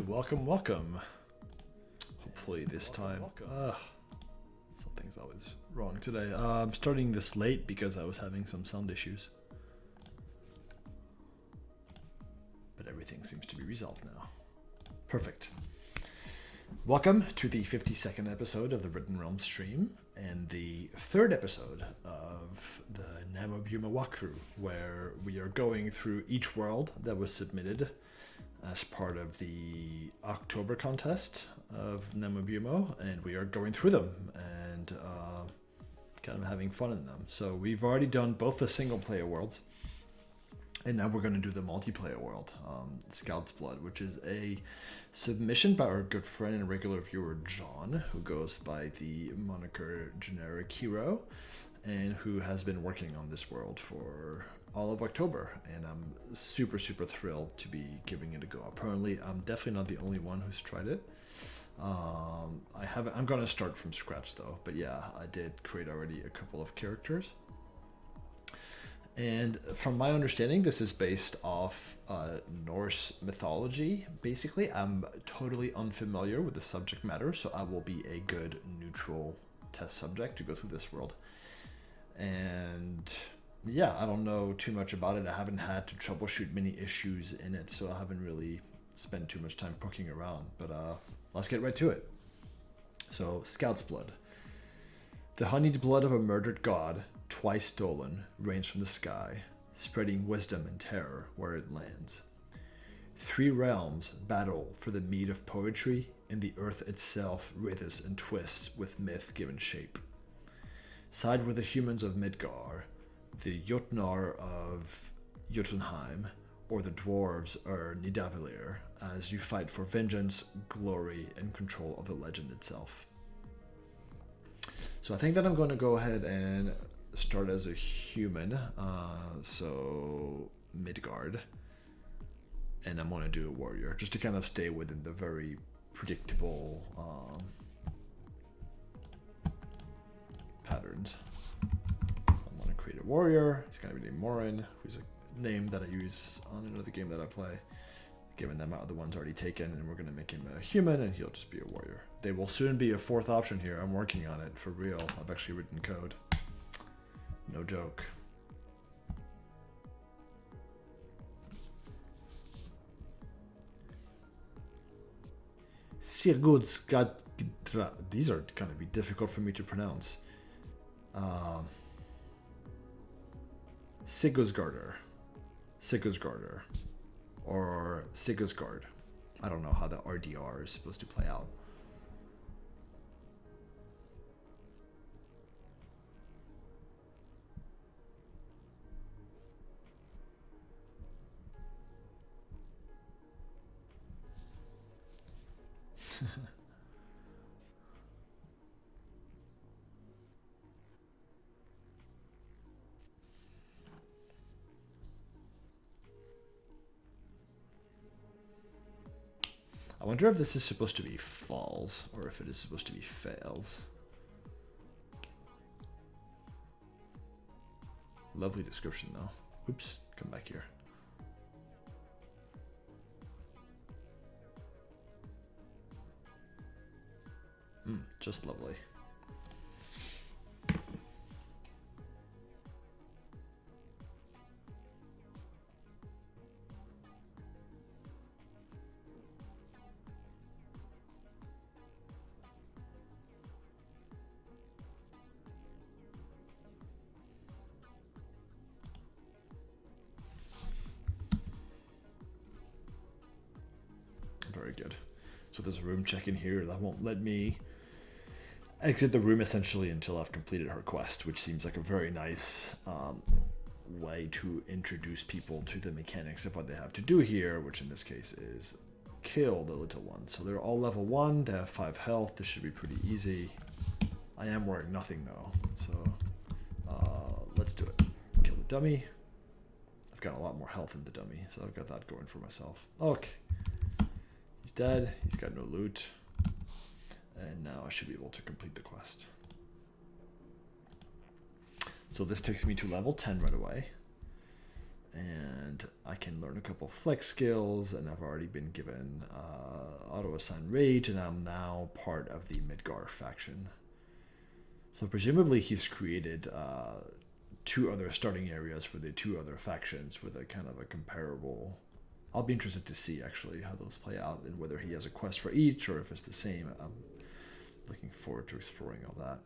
welcome, welcome. Hopefully this time. Something's always wrong today. I'm starting this late because I was having some sound issues. But everything seems to be resolved now. Perfect. Welcome to the 52nd episode of the Written Realm stream and the third episode of the Namubumo walkthrough, where we are going through each world that was submitted as part of the October contest of Namubumo, and we are going through them and kind of having fun in them. So we've already done both the single player worlds, and now we're going to do the multiplayer world, Skaldsblod, which is a submission by our good friend and regular viewer John, who goes by the moniker Generic Hero, and who has been working on this world for all of October, and I'm super thrilled to be giving it a go. Apparently, I'm definitely not the only one who's tried it. I'm going to start from scratch though, but yeah, I did create already a couple of characters. And from my understanding, this is based off Norse mythology, basically. I'm totally unfamiliar with the subject matter, so I will be a good neutral test subject to go through this world. And yeah, I don't know too much about it. I haven't had to troubleshoot many issues in it, so I haven't really spent too much time poking around. But let's get right to it. So, Skaldsblod. The honeyed blood of a murdered god, twice stolen, rains from the sky, spreading wisdom and terror where it lands. 3 realms battle for the mead of poetry, and the earth itself writhes and twists with myth given shape. Side with the humans of Midgard, the Jötnar of Jotunnheim, or the Dwarves of Nidavellir, as you fight for vengeance, glory, and control of the legend itself. So I think that I'm going to go ahead and start as a human, so Midgard, and I'm going to do a warrior, just to kind of stay within the very predictable patterns. I'm going to create a warrior. It's going to be named Morin, who's a name that I use on another game that I play, given them out of the ones already taken, and we're going to make him a human, and he'll just be a warrior. There will soon be a 4th option here. I'm working on it, for real. I've actually written code. No joke. Sigurdsgadra. These are going to be difficult for me to pronounce. Sigurdsgarder, or Sigurdsgard. I don't know how the RDR is supposed to play out. I wonder if this is supposed to be falls or if it is supposed to be fails. Lovely description though. Oops, come back here. Just lovely. Very good. So there's a room check in here that won't let me exit the room essentially until I've completed her quest, which seems like a very nice way to introduce people to the mechanics of what they have to do here, which in this case is kill the little one. So they're all level 1, they have 5 health, this should be pretty easy. I am wearing nothing though, so let's do it. Kill the dummy. I've got a lot more health in the dummy, so I've got that going for myself. Okay. He's dead, he's got no loot, and now I should be able to complete the quest. So this takes me to level 10 right away, and and I can learn a couple flex skills, and I've already been given auto-assign rage, and I'm now part of the Midgard faction. So presumably he's created 2 other starting areas for the 2 other factions with a kind of a comparable... I'll be interested to see actually how those play out and whether he has a quest for each or if it's the same. I'm looking forward to exploring all that.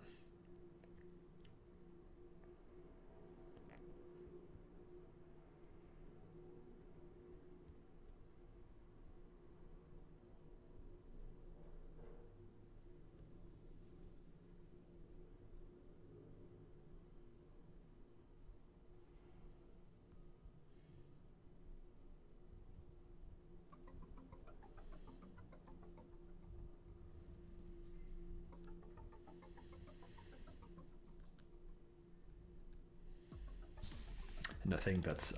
And I think that's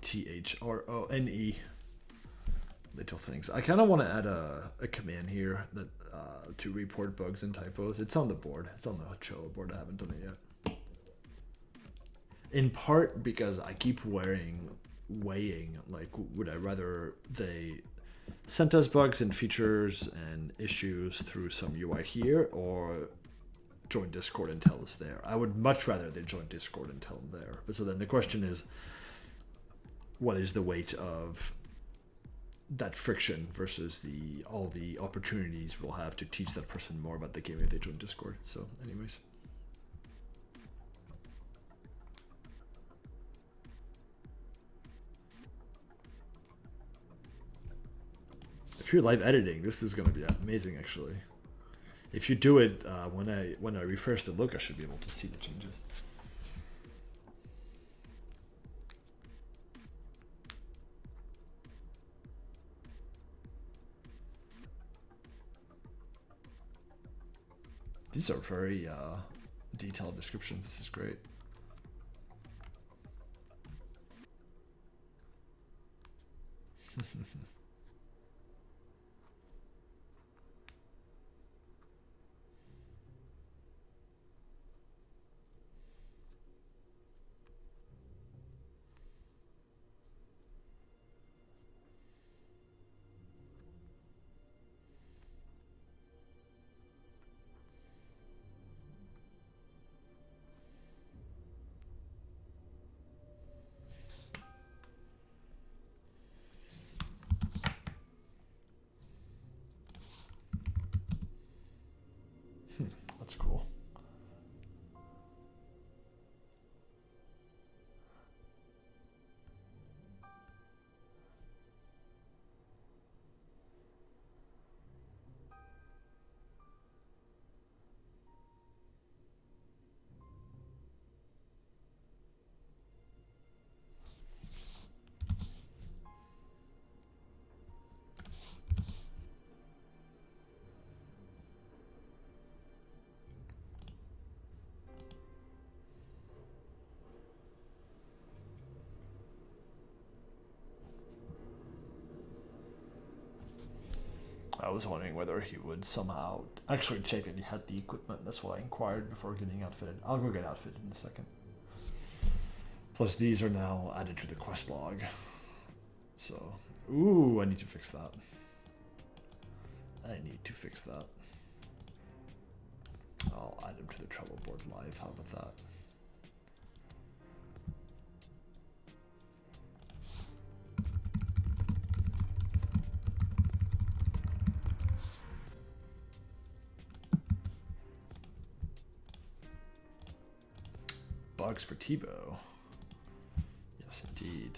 THRONE. Little things. I kind of want to add a command here that to report bugs and typos. It's on the board. It's on the Trello board. I haven't done it yet. In part because I keep weighing like, would I rather they sent us bugs and features and issues through some UI here, or join Discord and tell us there? I would much rather they join Discord and tell them there. But so then the question is, what is the weight of that friction versus all the opportunities we'll have to teach that person more about the game if they join Discord? So anyways. If you're live editing, this is going to be amazing actually. If you do it when I refresh the look, I should be able to see the changes. These are very detailed descriptions. This is great. That's cool. I was wondering whether he would somehow actually check that he had the equipment. That's why I inquired before getting outfitted. I'll go get outfitted in a second. Plus these are now added to the quest log. So, ooh, I need to fix that. I'll add them to the Trello board live. How about that? Bugs for Tebow. Yes, indeed.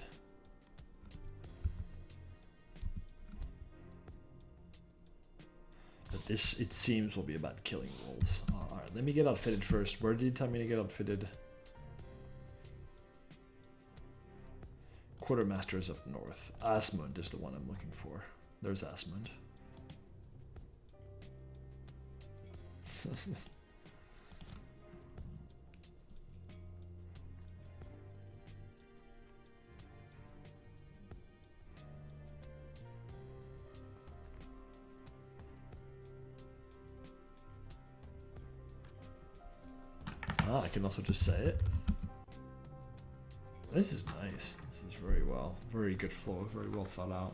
But this, it seems, will be about killing wolves. Alright, let me get outfitted first. Where did you tell me to get outfitted? Quartermasters up north. Asmund is the one I'm looking for. There's Asmund. I can also just say it. This is nice. This is very good flow, very well thought out.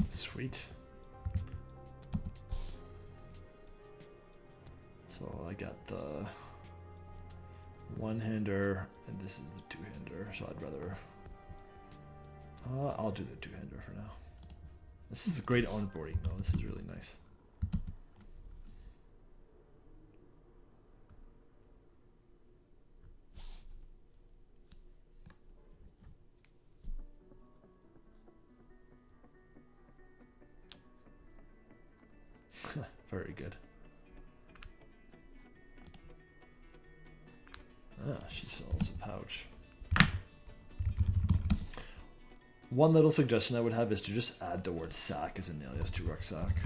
Sweet. So I got the one-hander, and this is the two-hander, so I'd rather... I'll do the two-hander for now. This is a great onboarding, though. This is really nice. Very good. Ah, she sells a pouch. One little suggestion I would have is to just add the word sack as an alias to rucksack.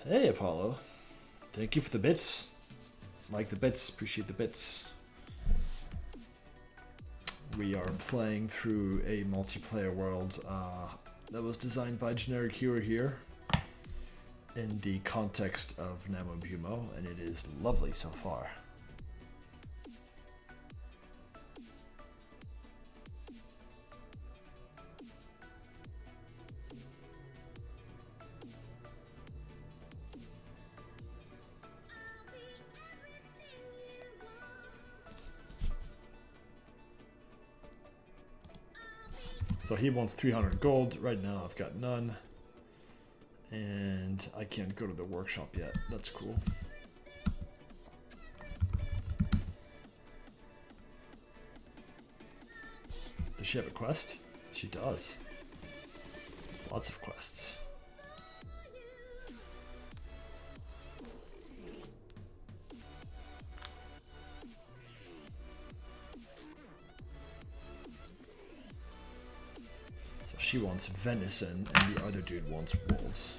Hey, Apollo. Thank you for the bits. Like the bits, appreciate the bits. We are playing through a multiplayer world that was designed by Generic Hero here in the context of Namubumo, and it is lovely so far. So he wants 300 gold. Right now I've got none. And I can't go to the workshop yet. That's cool. Does she have a quest? She does. Lots of quests. She wants venison, and the other dude wants wolves.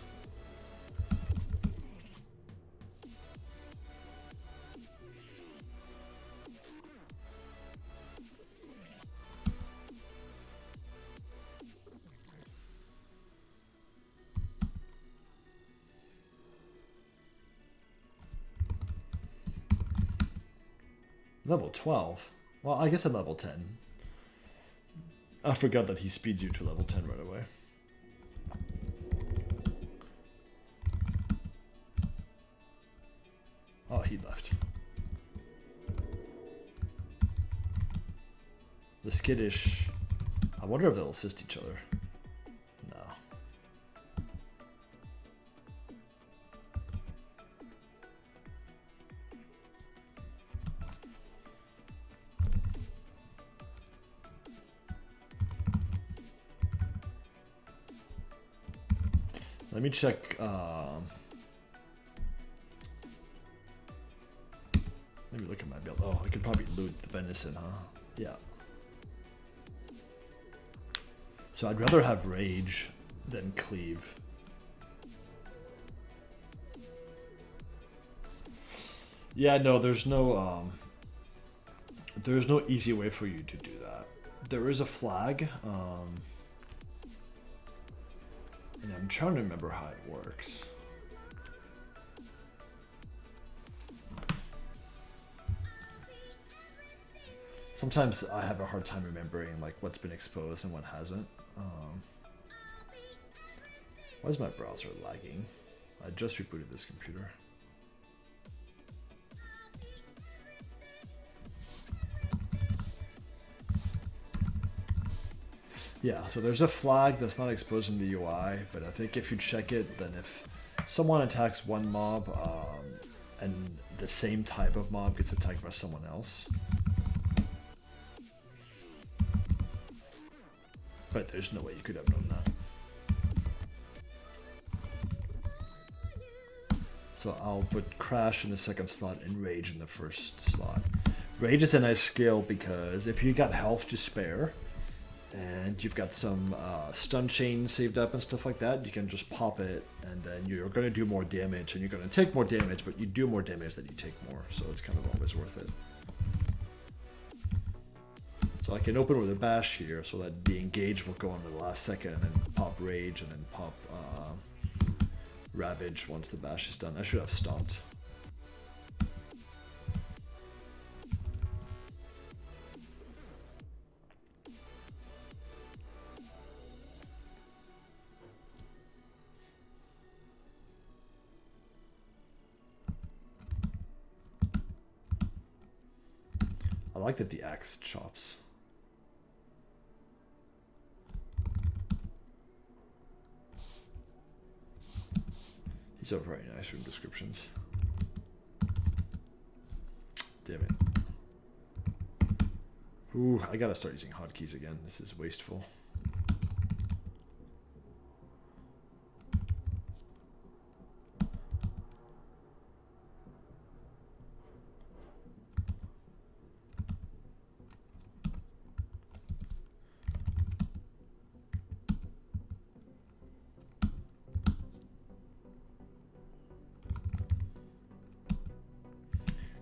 Level 12? Well, I guess I'm level 10. I forgot that he speeds you to level 10 right away. Oh, he left. The skittish... I wonder if they'll assist each other. No. Let me check. Let me look at my build. Oh, I could probably loot the venison, huh? Yeah. So I'd rather have rage than cleave. Yeah, no, there's no easy way for you to do that. There is a flag. And I'm trying to remember how it works. Sometimes I have a hard time remembering like what's been exposed and what hasn't. Why is my browser lagging? I just rebooted this computer. Yeah, so there's a flag that's not exposed in the UI, but I think if you check it, then if someone attacks one mob and the same type of mob gets attacked by someone else. But there's no way you could have known that. So I'll put Crash in the second slot and Rage in the first slot. Rage is a nice skill because if you got health to spare and you've got some stun chains saved up and stuff like that, you can just pop it and then you're going to do more damage and you're going to take more damage, but you do more damage than you take more, so it's kind of always worth it. So I can open with a bash here so that the engage will go on the last second and then pop Rage and then pop Ravage once the bash is done. I should have stopped. I like that the axe chops. These are very nice room descriptions. Damn it. Ooh, I gotta start using hotkeys again. This is wasteful.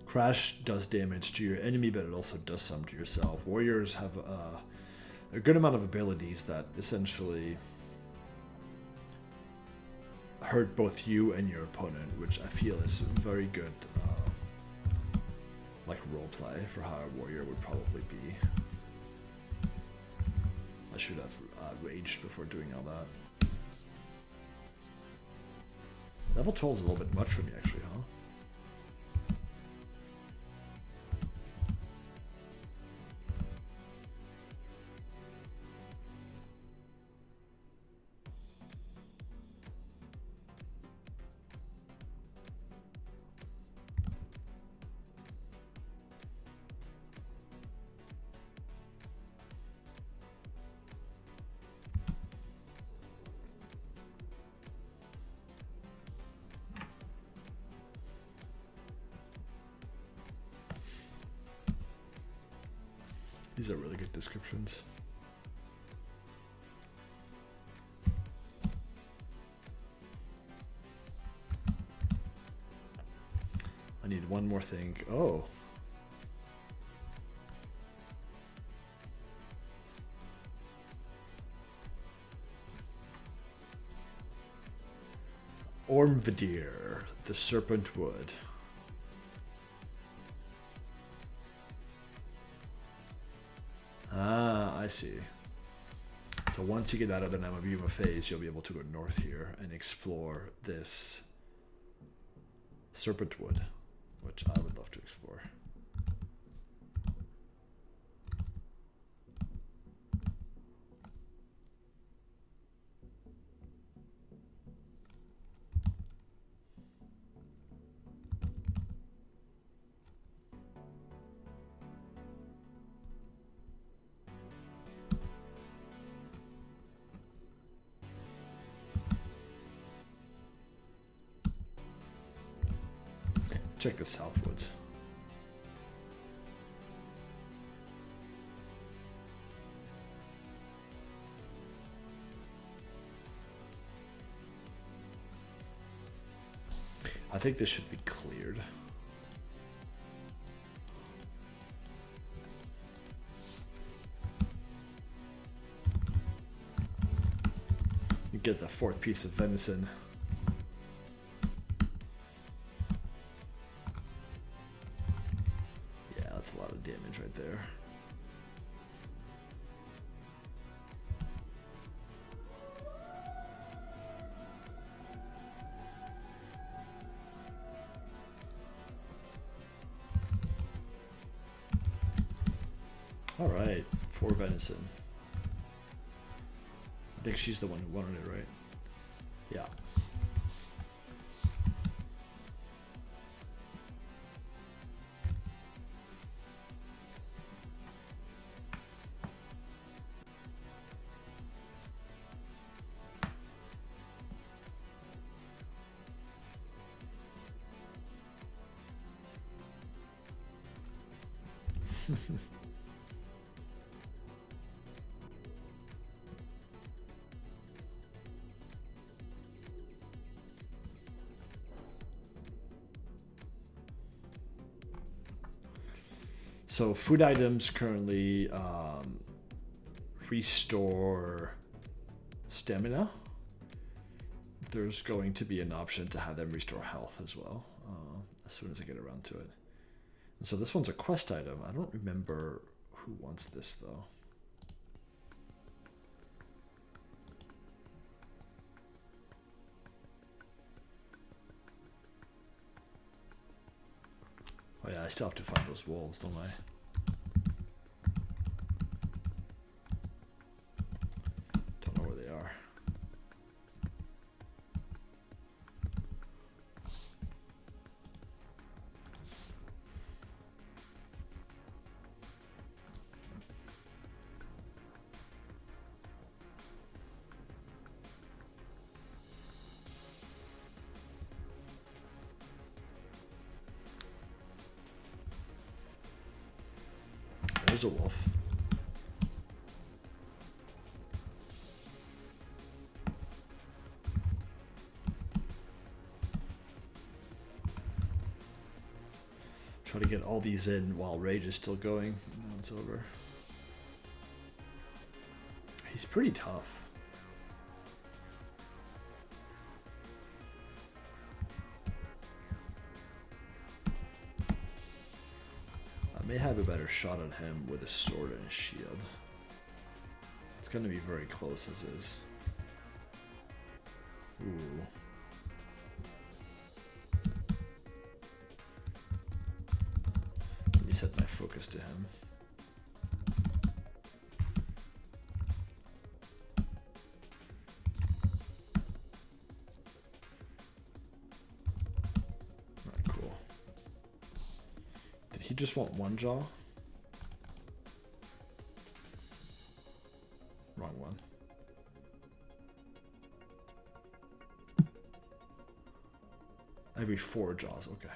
Crash does damage to your enemy, but it also does some to yourself. Warriors have a good amount of abilities that essentially hurt both you and your opponent, which I feel is very good, like roleplay for how a warrior would probably be. I should have raged before doing all that. Level 12 is a little bit much for me, actually, huh? These are really good descriptions. I need one more thing. Oh. Ormvidir, the Serpent Wood. Ah, I see. So once you get out of the Namubumo phase, you'll be able to go north here and explore this Serpent Wood, which I would love to explore. Check the Southwoods. I think this should be cleared. You get the fourth piece of venison. That's a lot of damage right there. All right, 4 venison. I think she's the one who wanted it, right? Yeah. So food items currently restore stamina. There's going to be an option to have them restore health as well, as soon as I get around to it. And so this one's a quest item. I don't remember who wants this though. Oh yeah, I still have to find those wolves, don't I? Don't know where they are. There's a wolf. Try to get all these in while Rage is still going. Now it's over. He's pretty tough. I may have a better shot on him with a sword and a shield. It's going to be very close as is. Ooh. Let me set my focus to him. Alright, cool. Did he just want one jaw? Wrong one. Every 4 jaws, okay.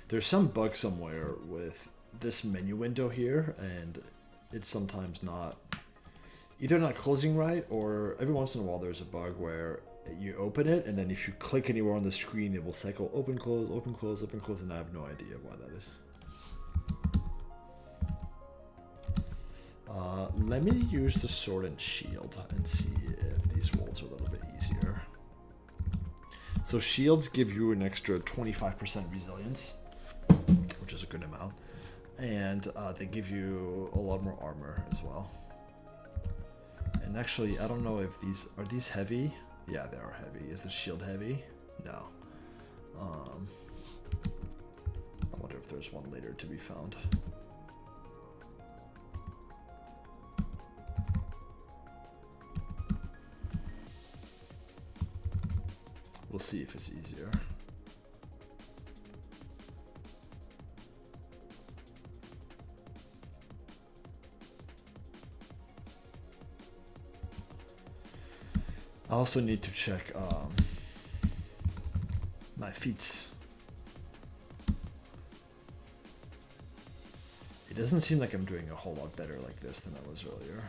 There's some bug somewhere with this menu window here, and it's sometimes not either not closing right, or every once in a while there's a bug where you open it, and then if you click anywhere on the screen, it will cycle open, close, open, close, open, close, and I have no idea why that is. Let me use the sword and shield and see if these wolves are a little bit easier. So shields give you an extra 25% resilience, which is a good amount, and they give you a lot more armor as well. And actually, I don't know if these are these heavy. Yeah, they are heavy. Is the shield heavy? No. I wonder if there's one later to be found. We'll see if it's easier. I also need to check my feats. It doesn't seem like I'm doing a whole lot better like this than I was earlier.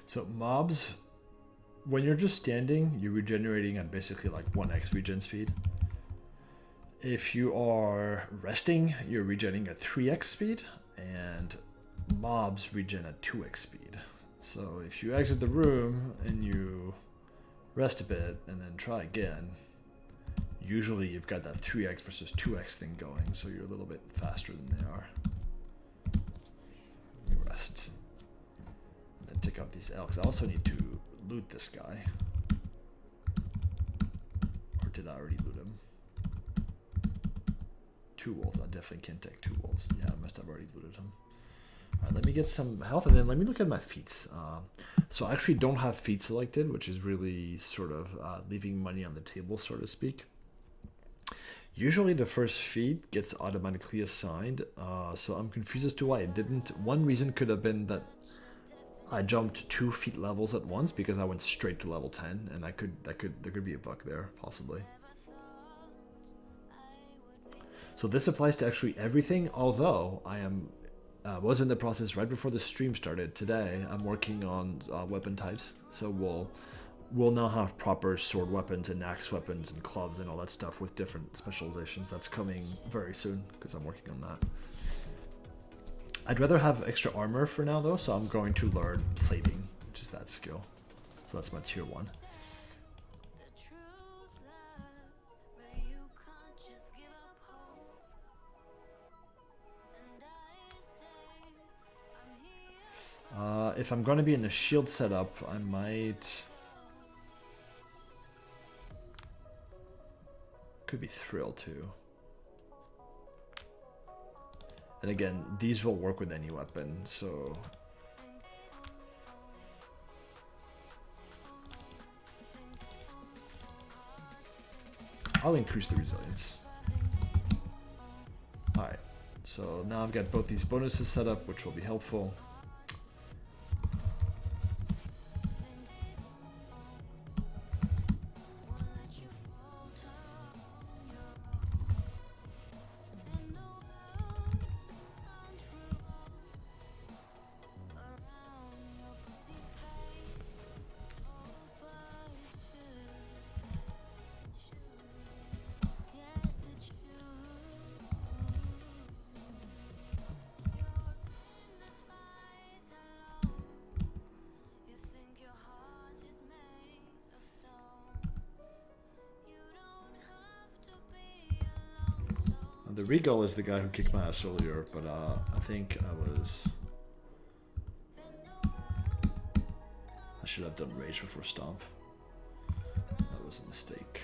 So mobs, when you're just standing, you're regenerating at basically like 1x regen speed. If you are resting, you're regenerating at 3x speed, and mobs regen at 2x speed. So if you exit the room and you rest a bit and then try again, usually you've got that 3x versus 2x thing going, so you're a little bit faster than they are. You rest. And then take out these elks. I also need to loot this guy. Or did I already loot him? 2 wolves. I definitely can't take 2 wolves. Yeah, I must have already looted him. Alright, let me get some health, and then let me look at my feats. So I actually don't have feat selected, which is really sort of leaving money on the table, so to speak. Usually the first feat gets automatically assigned, so I'm confused as to why it didn't. One reason could have been that I jumped 2 feat levels at once because I went straight to level 10, and there could be a bug there, possibly. So this applies to actually everything, although I was in the process right before the stream started today. I'm working on weapon types, so we'll now have proper sword weapons and axe weapons and clubs and all that stuff with different specializations. That's coming very soon because I'm working on that. I'd rather have extra armor for now though, so I'm going to learn plating, which is that skill. So that's my tier 1. If I'm going to be in a shield setup, I might... Could be Thrill too. And again, these will work with any weapon, so... I'll increase the resilience. Alright, so now I've got both these bonuses set up, which will be helpful. The Regal is the guy who kicked my ass earlier, but I think I should have done Rage before Stomp. That was a mistake.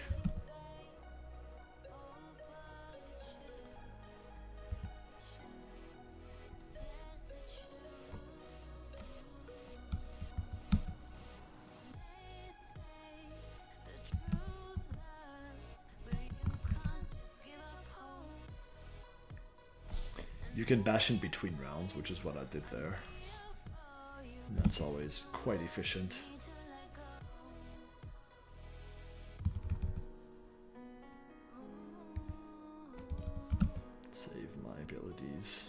You can bash in between rounds, which is what I did there. And that's always quite efficient. Save my abilities.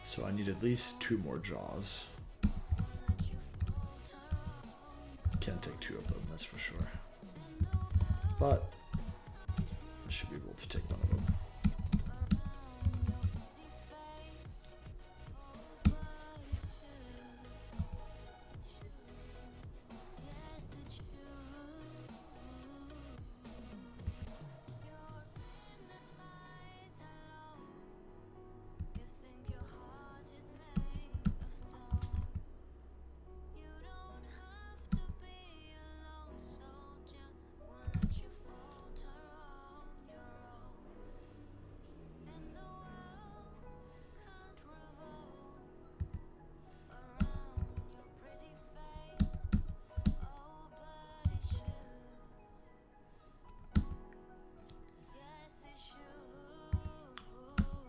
So I need at least 2 more jaws. Can't take 2 of them, that's for sure. But I should be able to take 1 of them.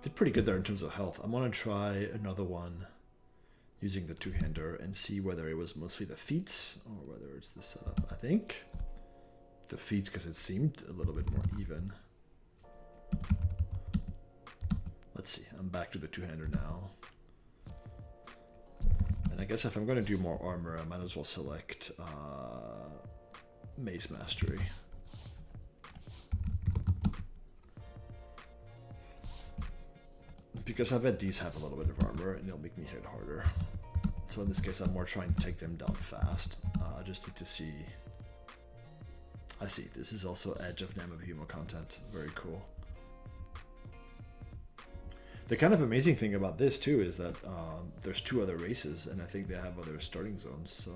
Did pretty good there in terms of health. I'm gonna try another one using the 2-hander and see whether it was mostly the feats or whether it's the setup. I think the feats because it seemed a little bit more even. Let's see, I'm back to the 2-hander now. And I guess if I'm gonna do more armor, I might as well select Mace Mastery. Because I bet these have a little bit of armor and it'll make me hit harder. So in this case, I'm more trying to take them down fast. I just need to see. I see. This is also Edge of Namubumo content. Very cool. The kind of amazing thing about this too is that there's 2 other races, and I think they have other starting zones. So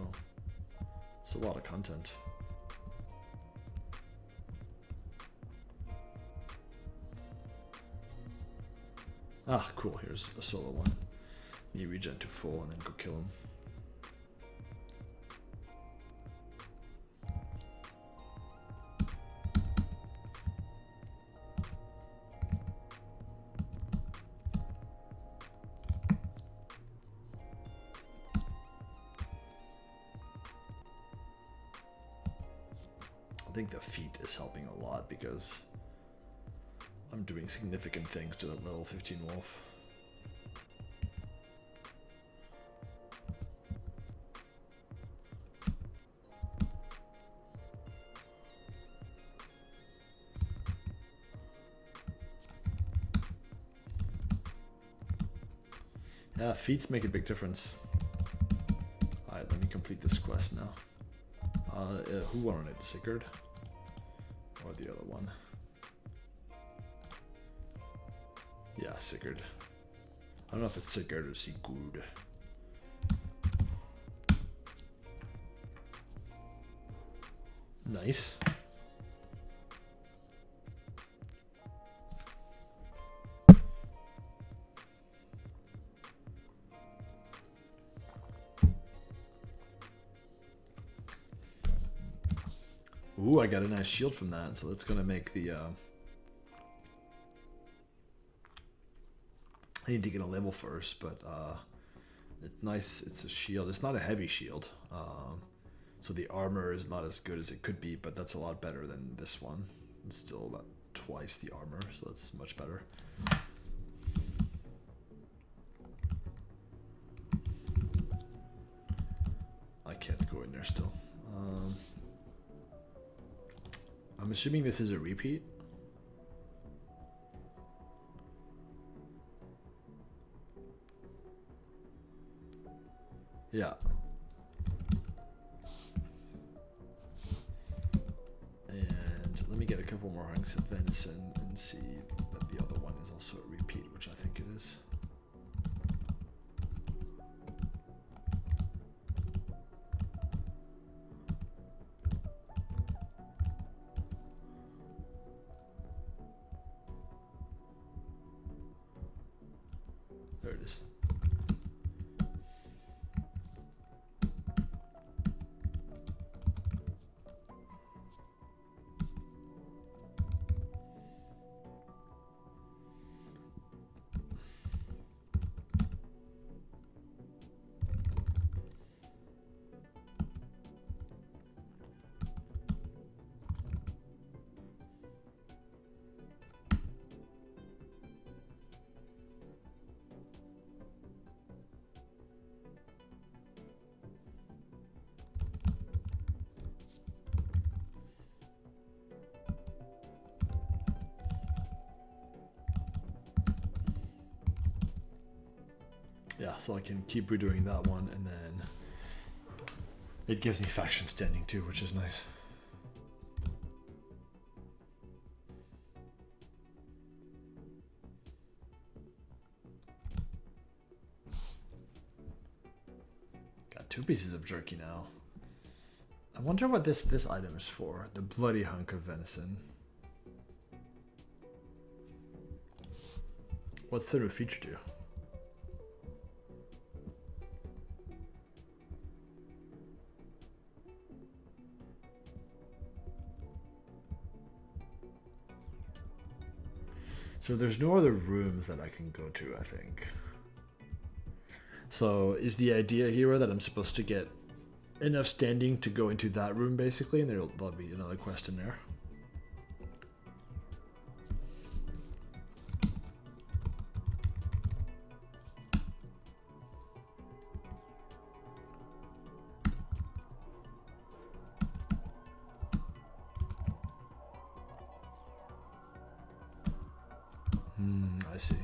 it's a lot of content. Ah, cool. Here's a solo one. Me regen to full and then go kill him. I think the feat is helping a lot because I'm doing significant things to that level 15 wolf. Yeah, feats make a big difference. Alright, let me complete this quest now. Who won on it? Sigurd? Or the other one? Yeah, Sigurd. I don't know if it's Sigurd or Sigurd. Nice. Ooh, I got a nice shield from that, so that's gonna make the I need to get a level first, but it's nice. It's a shield. It's not a heavy shield, so the armor is not as good as it could be, but that's a lot better than this one. It's still about twice the armor, so that's much better. I can't go in there still. I'm assuming this is a repeat. Yeah. And let me get a couple more hunks of venison and see that the other one is also a repeat, which I think it is. There it is. Yeah, so I can keep redoing that one, and then it gives me faction standing too, which is nice. Got 2 pieces of jerky now. I wonder what this item is for. The bloody hunk of venison. What's the new feature do? So there's no other rooms that I can go to, I think. So is the idea here that I'm supposed to get enough standing to go into that room, basically, and there'll be another quest in there? I see.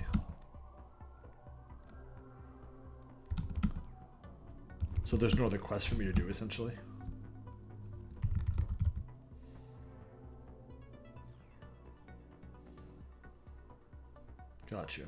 So there's no other quest for me to do, essentially. Got you.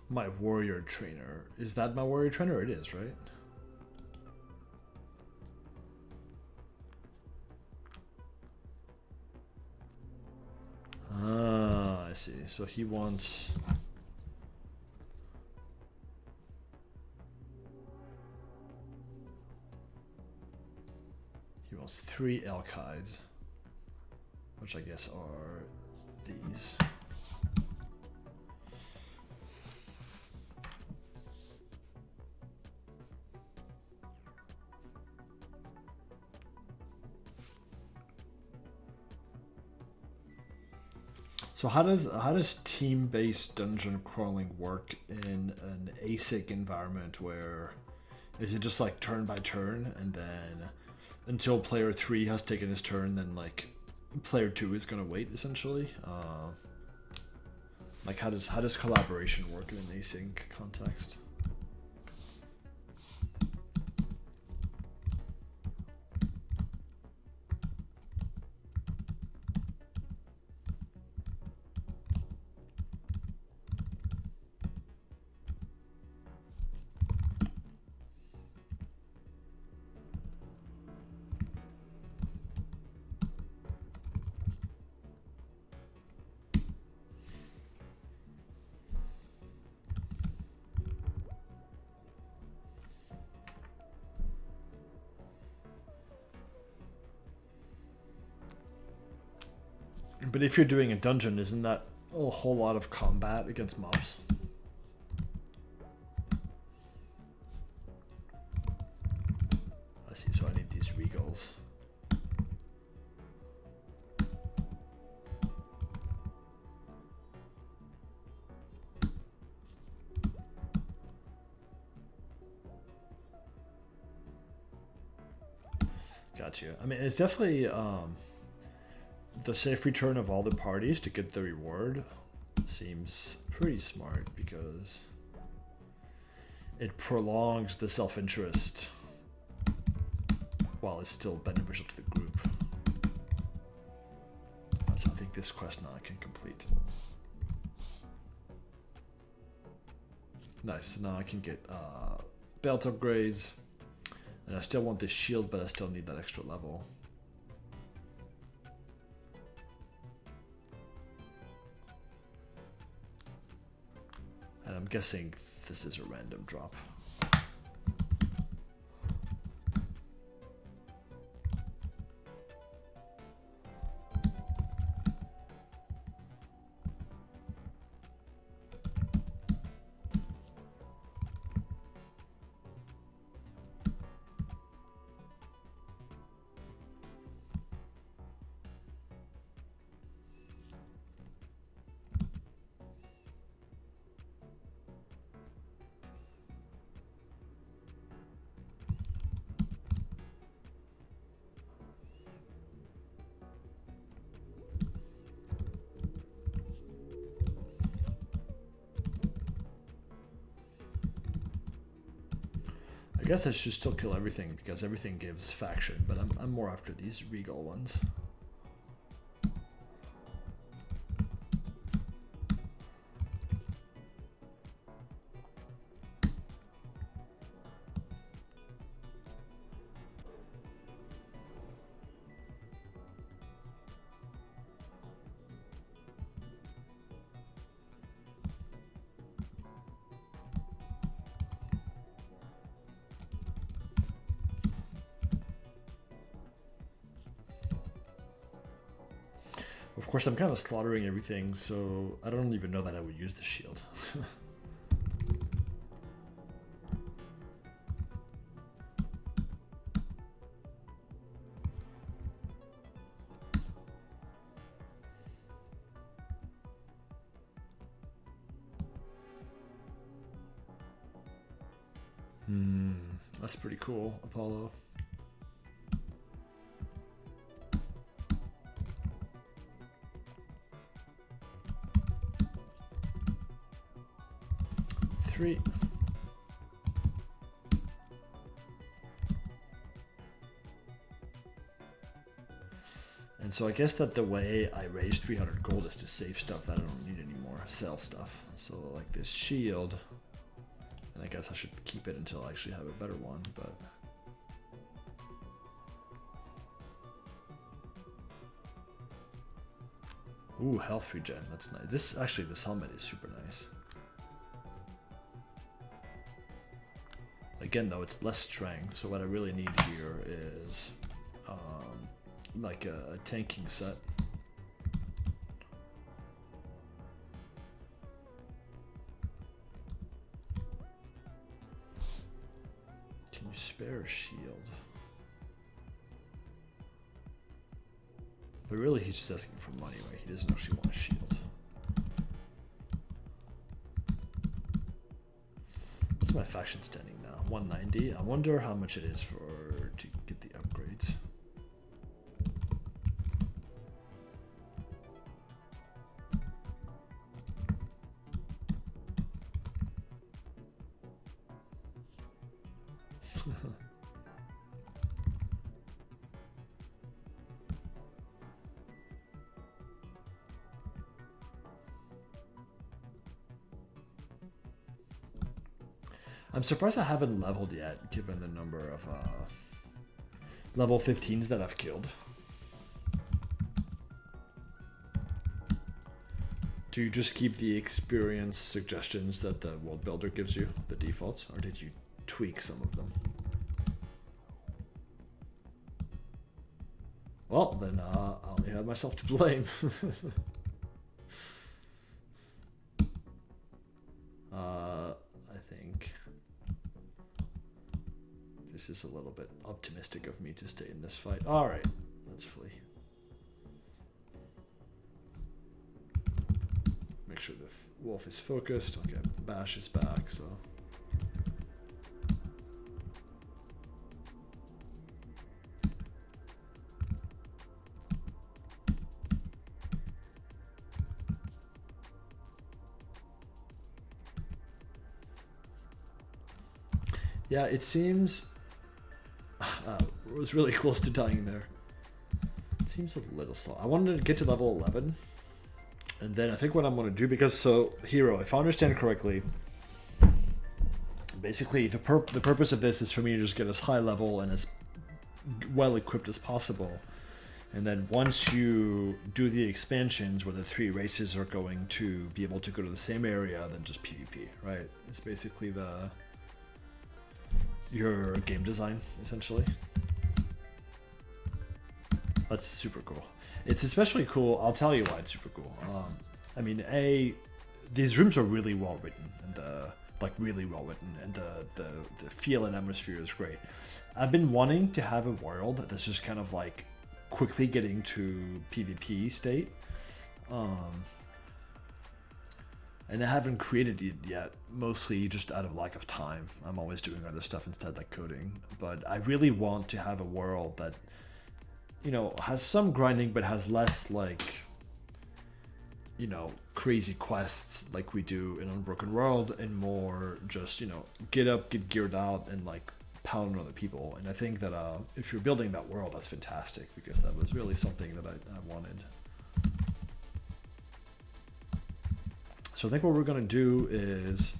My warrior trainer. Is that my warrior trainer? It is, right? Ah, I see. So he wants... He wants 3 Elkides, which I guess are these. So how does team-based dungeon crawling work in an ASIC environment where is it just like turn by turn and then until player 3 has taken his turn, then like player 2 is gonna wait essentially? Like how does collaboration work in an async context? But if you're doing a dungeon, isn't that a whole lot of combat against mobs? I see, so I need these regals. Got you. I mean, it's definitely the safe return of all the parties to get the reward seems pretty smart because it prolongs the self-interest while it's still beneficial to the group. So I think this quest now I can complete. Nice, so now I can get belt upgrades, and I still want this shield, but I still need that extra level. And I'm guessing this is a random drop. I guess I should still kill everything because everything gives faction, but I'm more after these regal ones. course, I'm kind of slaughtering everything, so I don't even know that I would use the shield. That's pretty cool, Apollo. Three. And so I guess that the way I raise 300 gold is to save stuff that I don't need anymore, sell stuff. So like this shield, and I guess I should keep it until I actually have a better one, but... Ooh, health regen, that's nice. This helmet is super nice. Again though, it's less strength, so what I really need here is like a tanking set. Can you spare a shield? But really he's just asking for money, right? He doesn't actually want a shield. What's my faction standing now? 190. I wonder how much it is to get the upgrades. I'm surprised I haven't leveled yet, given the number of level 15s that I've killed. Do you just keep the experience suggestions that the world builder gives you, the defaults, or did you tweak some of them? Well, then I only have myself to blame. I think this is a little bit optimistic of me to stay in this fight. All right, let's flee. Make sure the wolf is focused. Okay, Bash is back, so. Yeah, it seems it was really close to dying there. It seems a little slow. I wanted to get to level 11, and then I think what I'm going to do, because so hero, if I understand correctly, basically the purpose of this is for me to just get as high level and as well equipped as possible, and then once you do the expansions where the 3 races are going to be able to go to the same area, then just PvP, right? It's basically your game design, essentially. That's super cool. It's especially cool, I'll tell you why it's super cool. I mean, these rooms are really well written, and really well written, and the feel and atmosphere is great. I've been wanting to have a world that's just kind of like quickly getting to PvP state. And I haven't created it yet, mostly just out of lack of time. I'm always doing other stuff instead, like coding. But I really want to have a world that, you know, has some grinding, but has less, like, you know, crazy quests like we do in Unbroken World, and more just, you know, get up, get geared out, and, like, pound on other people. And I think that if you're building that world, that's fantastic, because that was really something that I wanted. So I think what we're gonna do is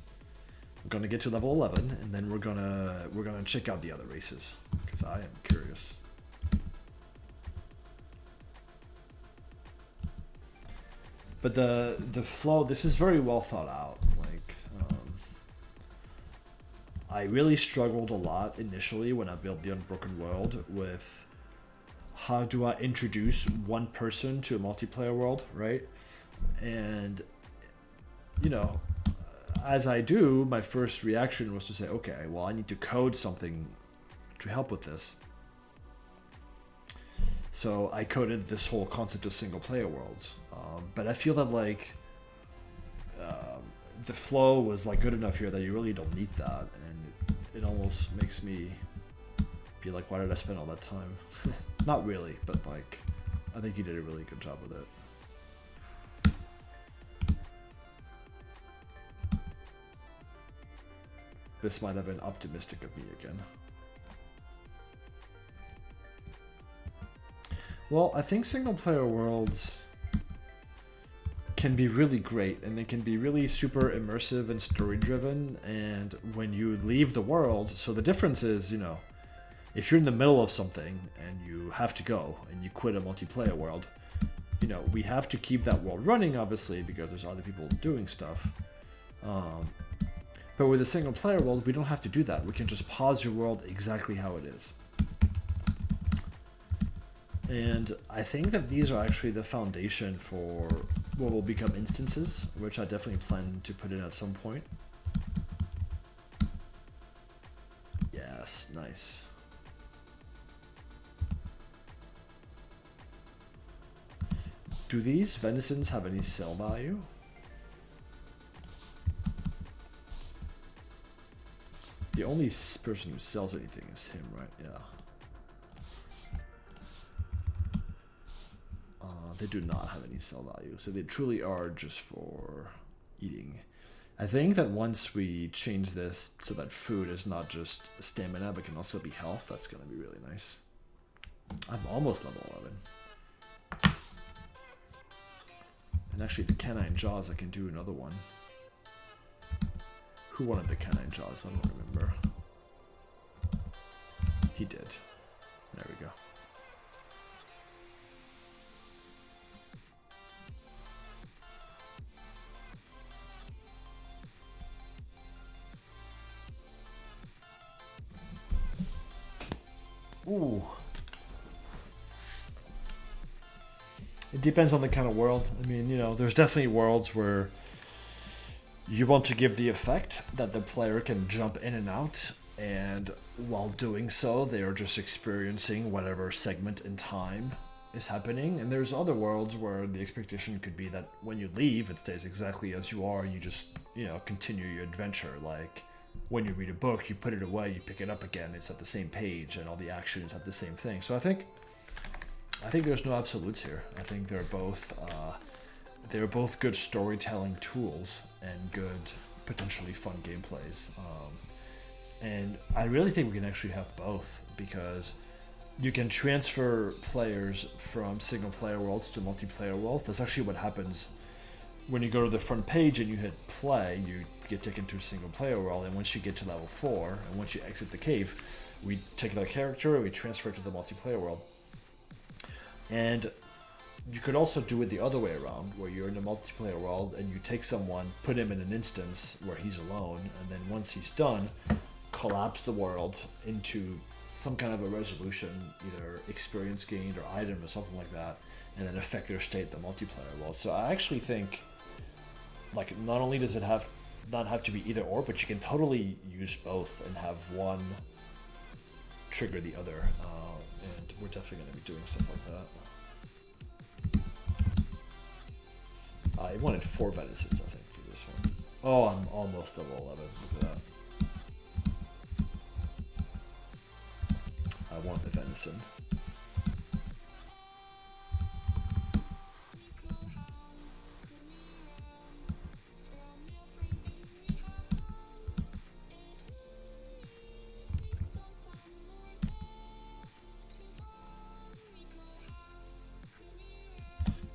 we're gonna get to level 11, and then we're gonna check out the other races, because I am curious. But the flow, this is very well thought out. Like, I really struggled a lot initially when I built the Unbroken World with how do I introduce one person to a multiplayer world, right? And, you know, as I do, my first reaction was to say, okay, well, I need to code something to help with this. So I coded this whole concept of single player worlds. But I feel that like the flow was like good enough here that you really don't need that. And it almost makes me be like, why did I spend all that time? Not really, but like, I think you did a really good job with it. This might have been optimistic of me again. Well, I think single player worlds can be really great, and they can be really super immersive and story driven. And when you leave the world, so the difference is, you know, if you're in the middle of something and you have to go and you quit a multiplayer world, you know, we have to keep that world running, obviously, because there's other people doing stuff. But with a single player world, we don't have to do that. We can just pause your world exactly how it is. And I think that these are actually the foundation for what will become instances, which I definitely plan to put in at some point. Yes, nice. Do these venisons have any sell value? The only person who sells anything is him, right? Yeah. They do not have any sell value, so they truly are just for eating. I think that once we change this so that food is not just stamina but can also be health, that's going to be really nice. I'm almost level 11. And actually the canine jaws, I can do another one. Who wanted the canine jaws? I don't remember. He did. There we go. Ooh. It depends on the kind of world. I mean, you know, there's definitely worlds where you want to give the effect that the player can jump in and out, and while doing so, they are just experiencing whatever segment in time is happening. And there's other worlds where the expectation could be that when you leave, it stays exactly as you are, and you just, you know, continue your adventure. Like, when you read a book, you put it away, you pick it up again, it's at the same page, and all the actions have the same thing. So I think there's no absolutes here. I think they're both good storytelling tools and good, potentially fun gameplays. And I really think we can actually have both, because you can transfer players from single player worlds to multiplayer worlds. That's actually what happens when you go to the front page and you hit play. You get taken to a single player world, and once you get to level 4 and once you exit the cave, we take that character and we transfer it to the multiplayer world. And you could also do it the other way around, where you're in a multiplayer world and you take someone, put him in an instance where he's alone, and then once he's done, collapse the world into some kind of a resolution, either experience gained or item or something like that, and then affect their state in the multiplayer world. So I actually think, like, not only does it not have to be either or, but you can totally use both and have one trigger the other. And we're definitely going to be doing stuff like that. I wanted 4 venisons, I think, for this one. Oh, I'm almost level 11. Look at that. I want the venison.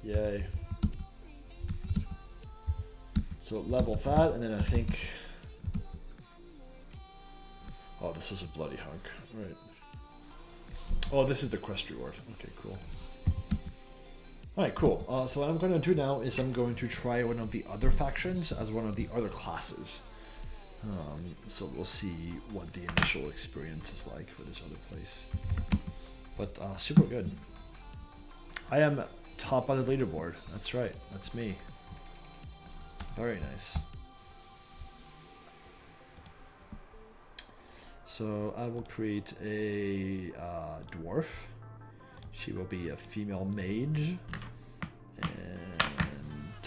Yay. So level that, and then I think... Oh, this is a bloody hunk. Right. Oh, this is the quest reward. Okay, cool. Alright, cool. So what I'm going to do now is I'm going to try one of the other factions as one of the other classes. So we'll see what the initial experience is like for this other place. But super good. I am top on the leaderboard. That's right. That's me. Very nice. So I will create a dwarf. She will be a female mage. And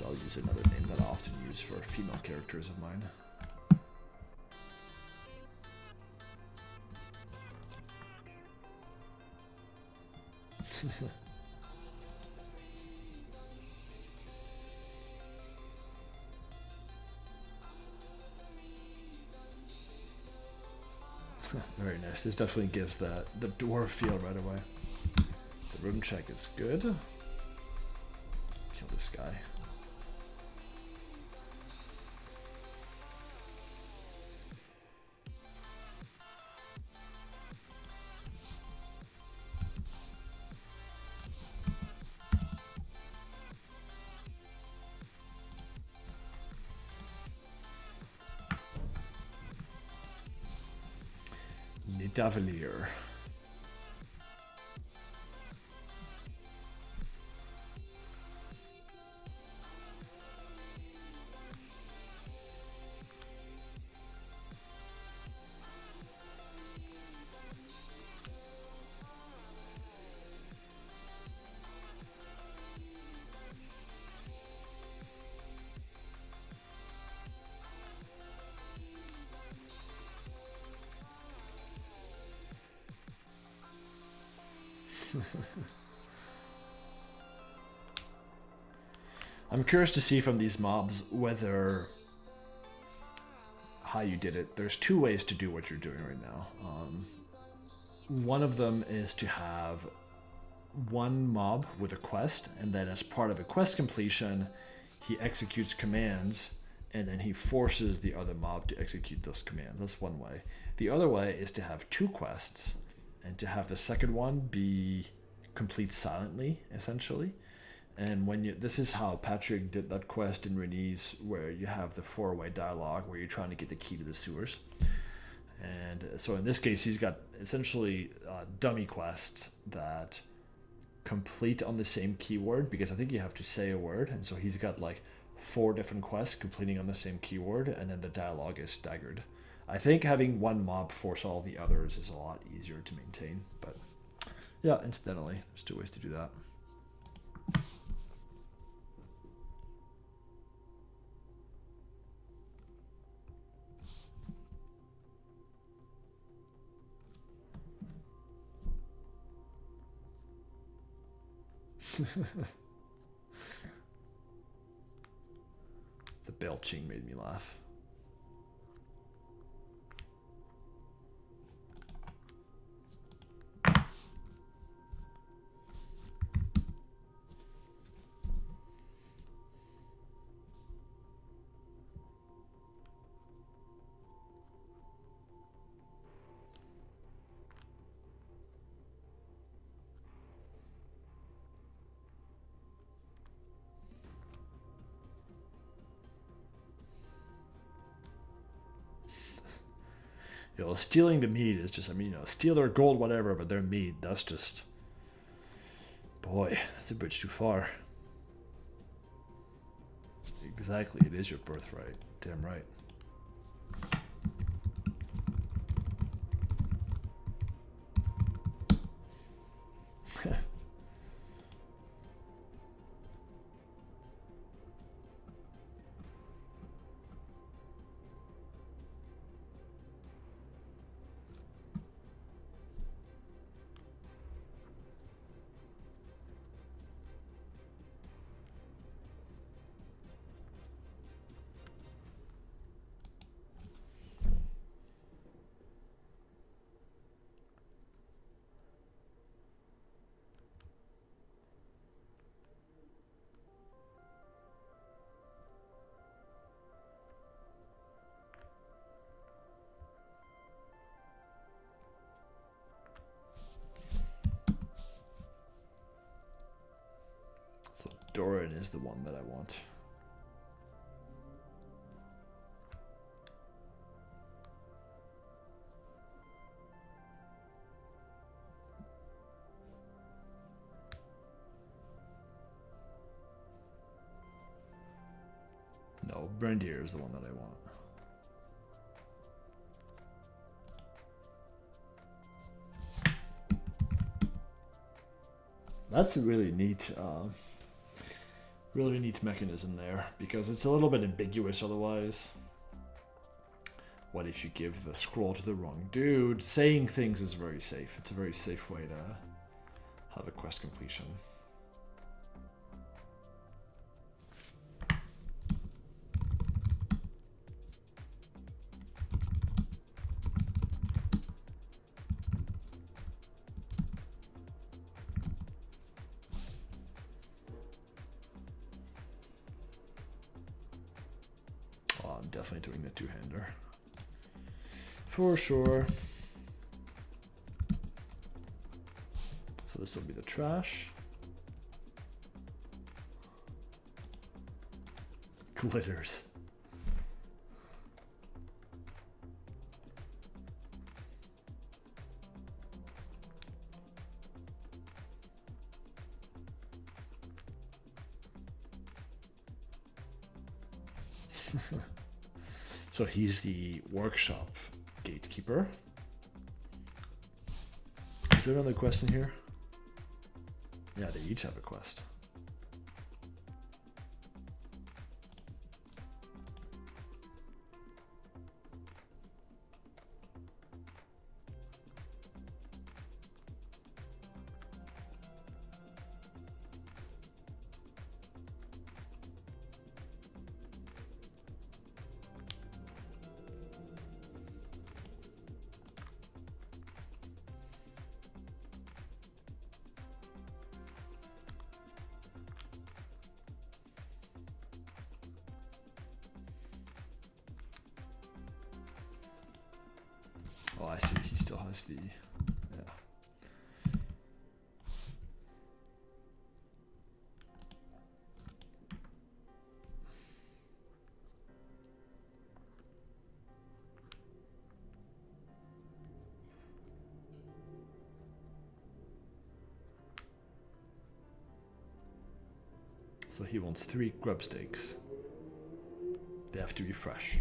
I'll use another name that I often use for female characters of mine. Very nice. This definitely gives the dwarf feel right away. The rune check is good. Kill this guy. Nidavellir. I'm curious to see from these mobs whether how you did it. There's two ways to do what you're doing right now. One of them is to have one mob with a quest, and then as part of a quest completion, he executes commands, and then he forces the other mob to execute those commands. That's one way. The other way is to have two quests, and to have the second one be complete silently, essentially. And when you, this is how Patrick did that quest in Renice, where you have the four-way dialogue where you're trying to get the key to the sewers. And so in this case, he's got essentially dummy quests that complete on the same keyword, because I think you have to say a word. And so he's got like 4 different quests completing on the same keyword, and then the dialogue is staggered. I think having one mob force all the others is a lot easier to maintain. But yeah, incidentally, there's 2 ways to do that. The belching made me laugh. You know, stealing the mead is just, I mean, you know, steal their gold, whatever, but their mead, that's just, boy, that's a bridge too far. Exactly, it is your birthright. Damn right. So Doran is the one that I want. No, Brandir is the one that I want. That's a really neat mechanism there, because it's a little bit ambiguous otherwise. What if you give the scroll to the wrong dude? Saying things is very safe. It's a very safe way to have a quest completion. Oh, I'm definitely doing the two-hander. For sure. So this will be the trash. Glitters. So he's the workshop gatekeeper. Is there another quest in here? Yeah, they each have a quest. Oh, I see. He still has the... Yeah. So he wants 3 grub steaks. They have to be fresh.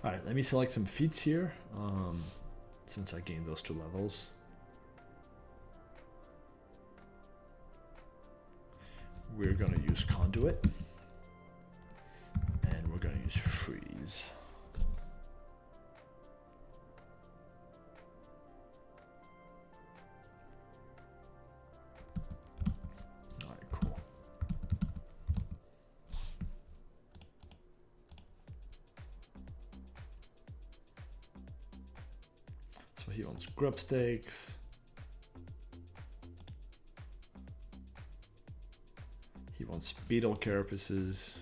Alright, let me select some feats here, since I gained those 2 levels. We're going to use Conduit, and we're going to use Freeze. Alright, cool. So he wants grub steaks. He wants beetle carapaces.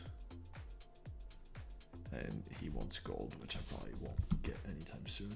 And he wants gold, which I probably won't get anytime soon.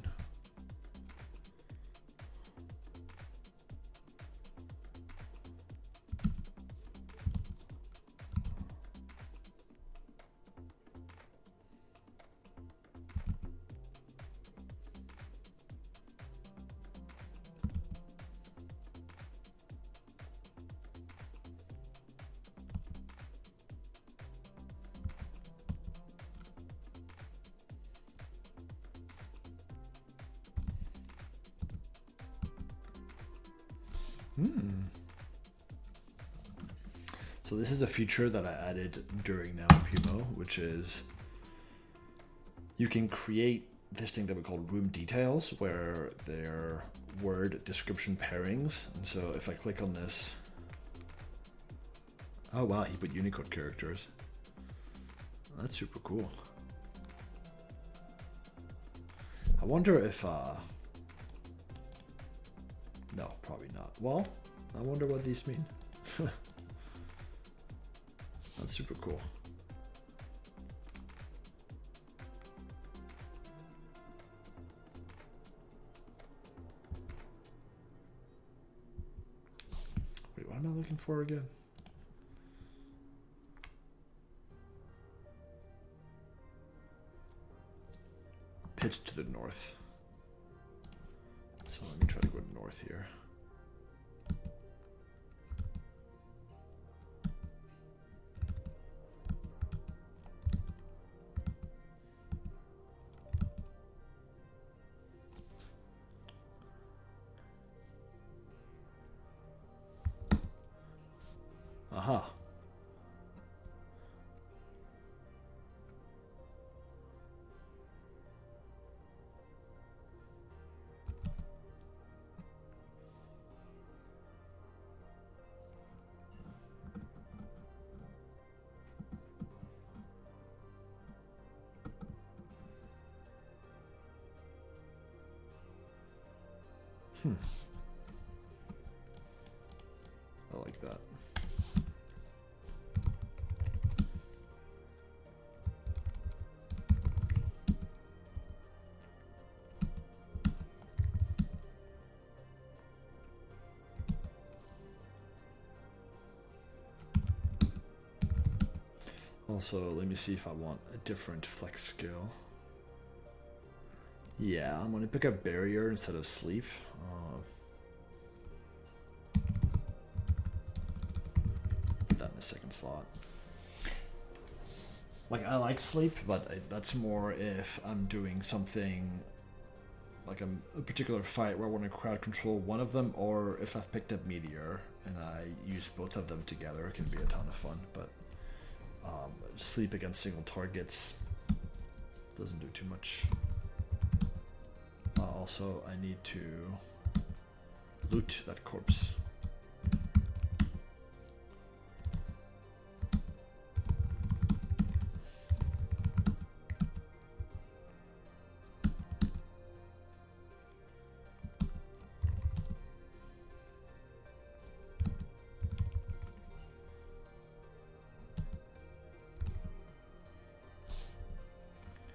So this is a feature that I added during Namubumo, which is you can create this thing that we call room details, where they're word description pairings. And so if I click on this, oh wow, he put Unicode characters. That's super cool. I wonder if, no, probably not. Well, I wonder what these mean. That's super cool. Wait, what am I looking for again? Pits to the north. north here. Aha. I like that. Also, let me see if I want a different flex skill. Yeah, I'm gonna pick up barrier instead of sleep. Put that in the second slot. Like, I like sleep, but that's more if I'm doing something like a particular fight where I want to crowd control one of them, or if I've picked up meteor and I use both of them together, it can be a ton of fun. But sleep against single targets doesn't do too much. Also, I need to loot that corpse.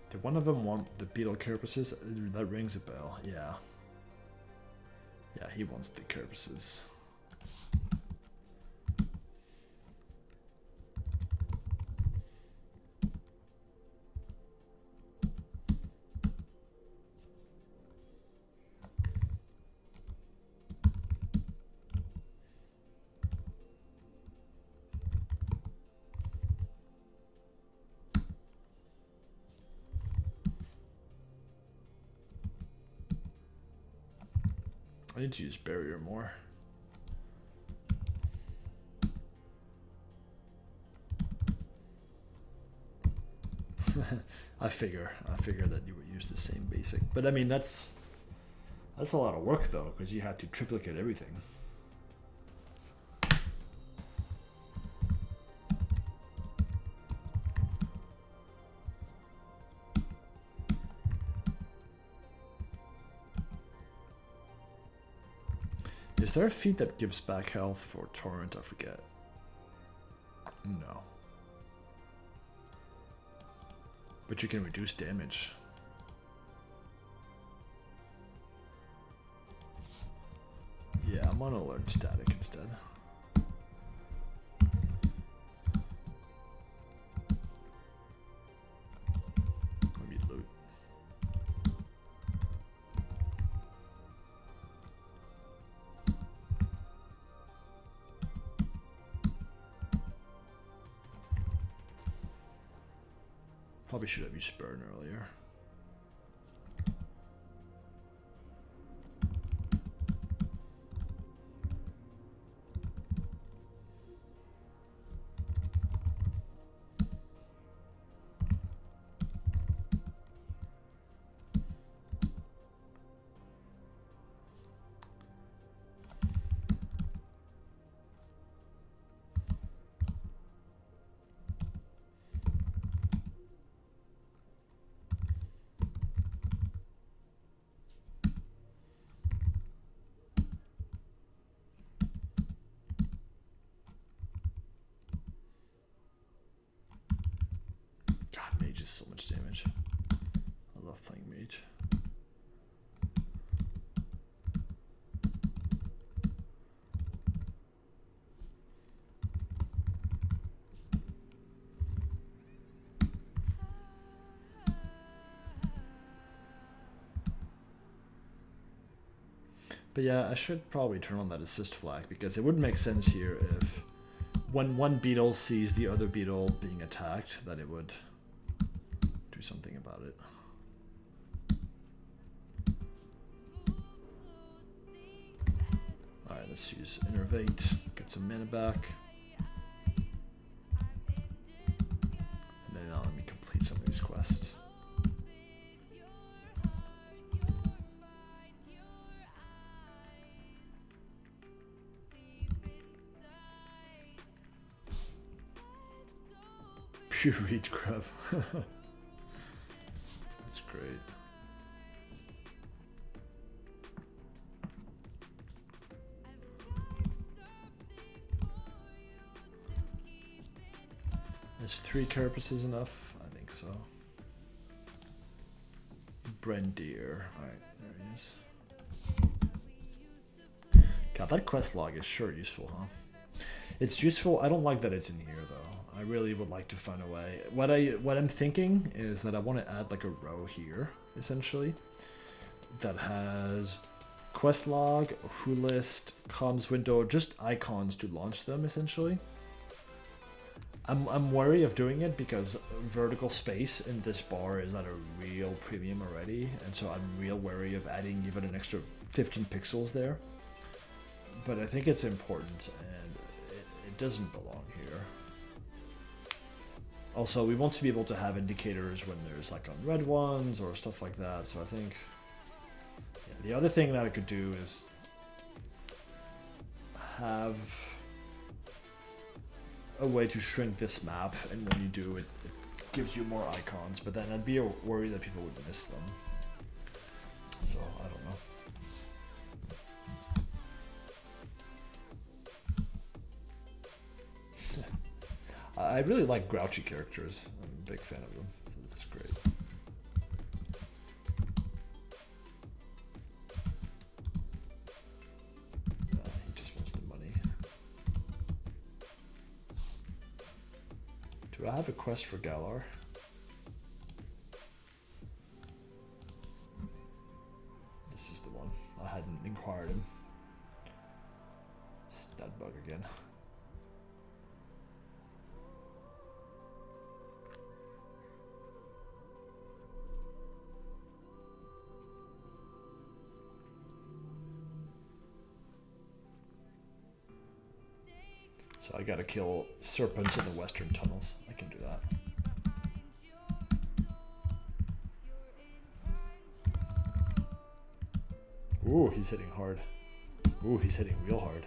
Did one of them want the beetle carapaces? That rings a bell, yeah. Yeah, he wants the carapaces. I need to use barrier more. I figure that you would use the same basic, but I mean that's a lot of work though, because you have to triplicate everything. Is there a feat that gives back health for Torrent? I forget. No. But you can reduce damage. Yeah, I'm gonna learn static instead. Let me loot. Probably should have used burn earlier. Mage is so much damage. I love playing mage. But yeah, I should probably turn on that assist flag because it wouldn't make sense here if when one beetle sees the other beetle being attacked that it would do something about it. Alright, let's use Innervate, get some mana back. And then now let me complete some of these quests. Pure reed grub. That's great. Is 3 carapaces enough? I think so. Brendir. Alright, there he is. God, that quest log is sure useful, huh? It's useful. I don't like that it's in here though. I really would like to find a way. What I'm thinking is that I want to add like a row here, essentially, that has quest log, who list, comms window, just icons to launch them essentially. I'm wary of doing it because vertical space in this bar is at a real premium already, and so I'm real wary of adding even an extra 15 pixels there. But I think it's important, and it doesn't belong here. Also, we want to be able to have indicators when there's like unread ones or stuff like that, so I think the other thing that I could do is have a way to shrink this map, and when you do it, it gives you more icons, but then I'd be worried that people would miss them. So, I don't know. I really like grouchy characters. I'm a big fan of them, so that's great. He just wants the money. Do I have a quest for Galar? This is the one. I hadn't inquired him. It's that bug again. So I gotta kill serpents in the western tunnels. I can do that. Ooh, he's hitting hard. Ooh, he's hitting real hard.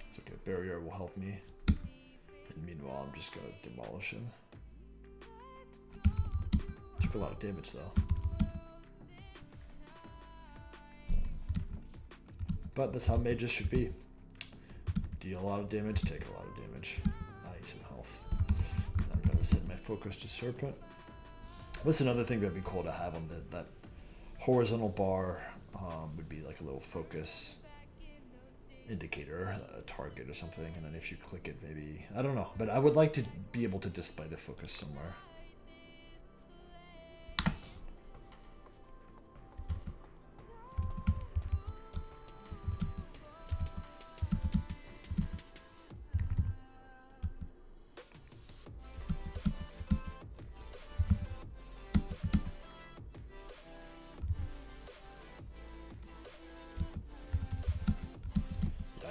It's okay, barrier will help me. And meanwhile, I'm just gonna demolish him. Took a lot of damage though. But that's how mages should be. Deal a lot of damage, take a lot of damage. I need some health. I'm gonna set my focus to Serpent. That's another thing that'd be cool to have on that horizontal bar. Would be like a little focus indicator, a target or something, and then if you click it, maybe, I don't know. But I would like to be able to display the focus somewhere.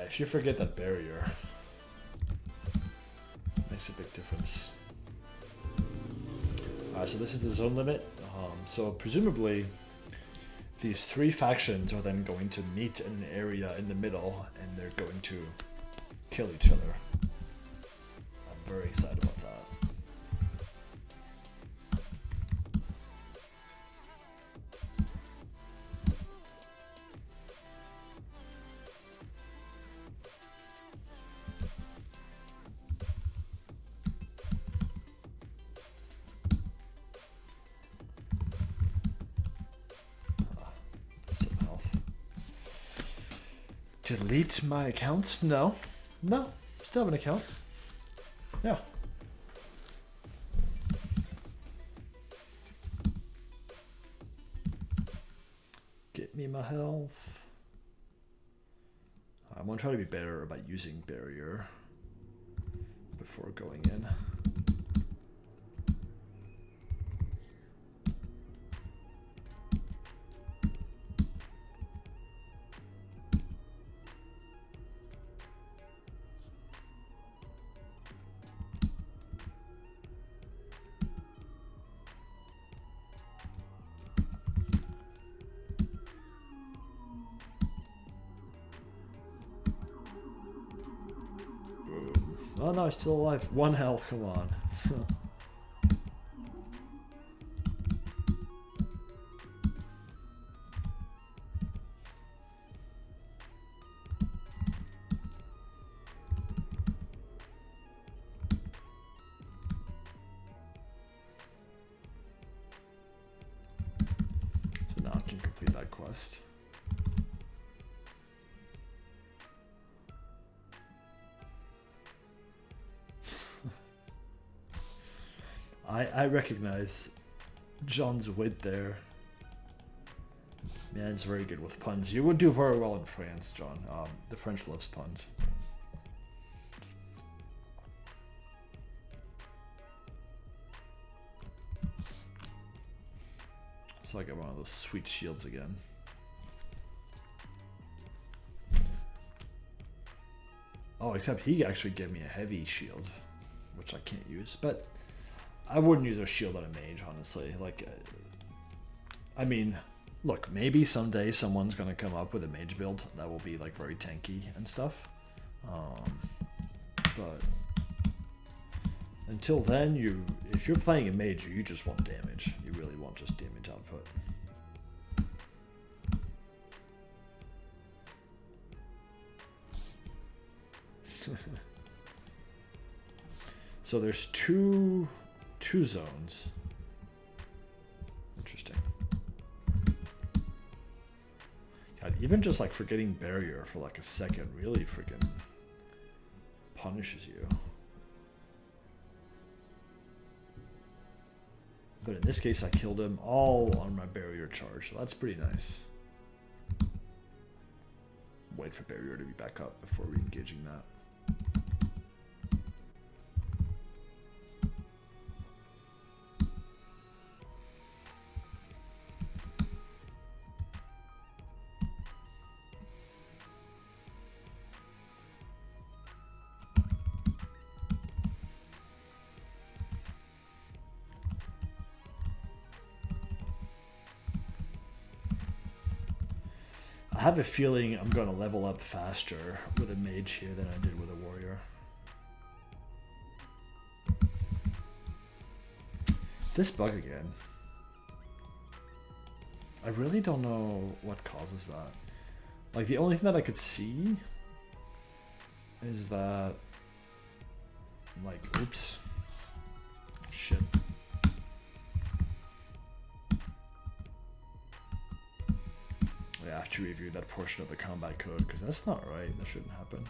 If you forget that barrier, it makes a big difference. Alright, so this is the zone limit. So presumably, these 3 factions are then going to meet in an area in the middle, and they're going to kill each other. I'm very excited about that. Delete my accounts? No. No. Still have an account. Yeah. Get me my health. I'm gonna try to be better about using barrier before going in. Oh no, he's still alive. 1 health, come on. So now I can complete that quest. I recognize John's wit there. Man's very good with puns. You would do very well in France, John. The French loves puns. So I got one of those sweet shields again. Oh, except he actually gave me a heavy shield, which I can't use, but I wouldn't use a shield on a mage, honestly. Like, I mean, look, maybe someday someone's gonna come up with a mage build that will be like very tanky and stuff. But until then, if you're playing a mage, you just want damage. You really want just damage output. So there's two zones. Interesting. God, even just like forgetting barrier for like a second really freaking punishes you. But in this case I killed him all on my barrier charge, so that's pretty nice. Wait for barrier to be back up before re-engaging that. I have a feeling I'm going to level up faster with a mage here than I did with a warrior. This bug again. I really don't know what causes that. Like, the only thing that I could see is that, like, oops. Shit. I have to review that portion of the combat code because that's not right. That shouldn't happen.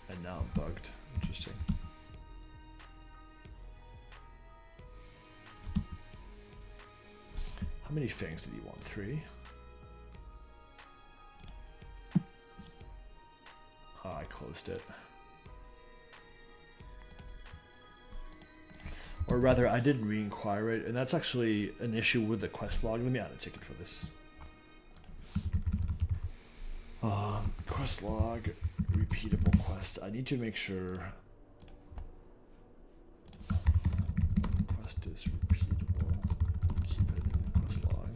And now I'm bugged. Interesting. How many fangs did he want? 3? Oh, I closed it. Or rather, I didn't re-inquire it, and that's actually an issue with the quest log. Let me add a ticket for this. Quest log, repeatable quest. I need to make sure quest is repeatable. Keep it in the quest log.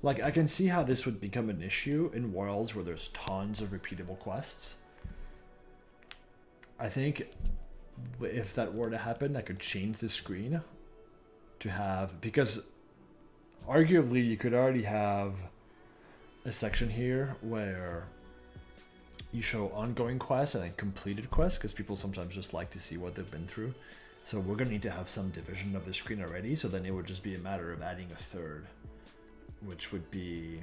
Like, I can see how this would become an issue in worlds where there's tons of repeatable quests. I think if that were to happen, I could change the screen to have, because arguably you could already have a section here where you show ongoing quests and then completed quests, because people sometimes just like to see what they've been through. So we're going to need to have some division of the screen already, so then it would just be a matter of adding a third, which would be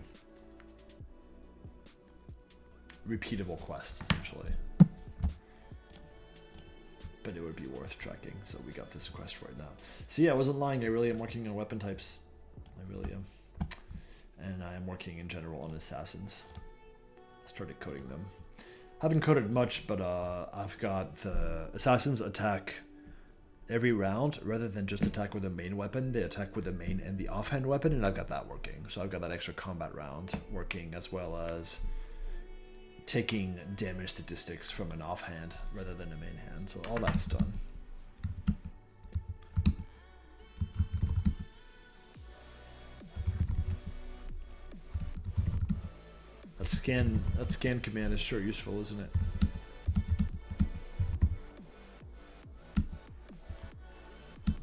repeatable quests, essentially. But it would be worth tracking, so we got this quest right now. So yeah, I wasn't lying, I really am working on weapon types. I really am. And I am working in general on assassins. Started coding them. Haven't coded much, but I've got the assassins attack every round rather than just attack with a main weapon. They attack with the main and the offhand weapon, and I've got that working. So I've got that extra combat round working, as well as taking damage statistics from an offhand rather than a main hand. So all that's done. That scan command is sure useful, isn't it?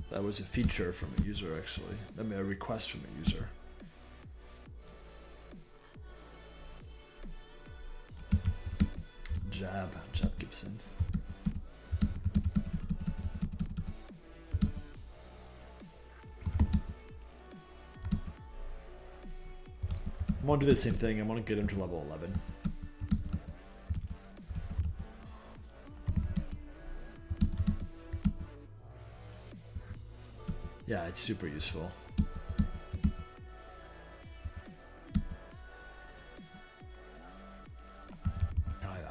That was a feature from a user, actually. I mean, a request from a user. Jab Gibson. I want to do the same thing. I want to get him to level 11. Yeah, it's super useful.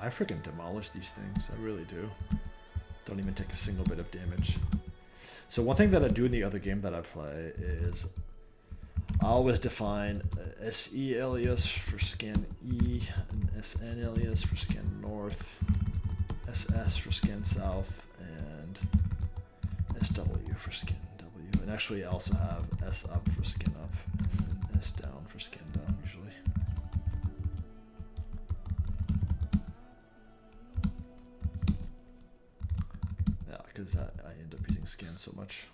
I freaking demolish these things. I really do. Don't even take a single bit of damage. So one thing that I do in the other game that I play is I always define SE alias for scan E, an SN alias for scan north, SS for scan south, and SW for scan W. And actually I also have S up for scan up, and S down for scan down usually. Yeah, because I end up using scan so much.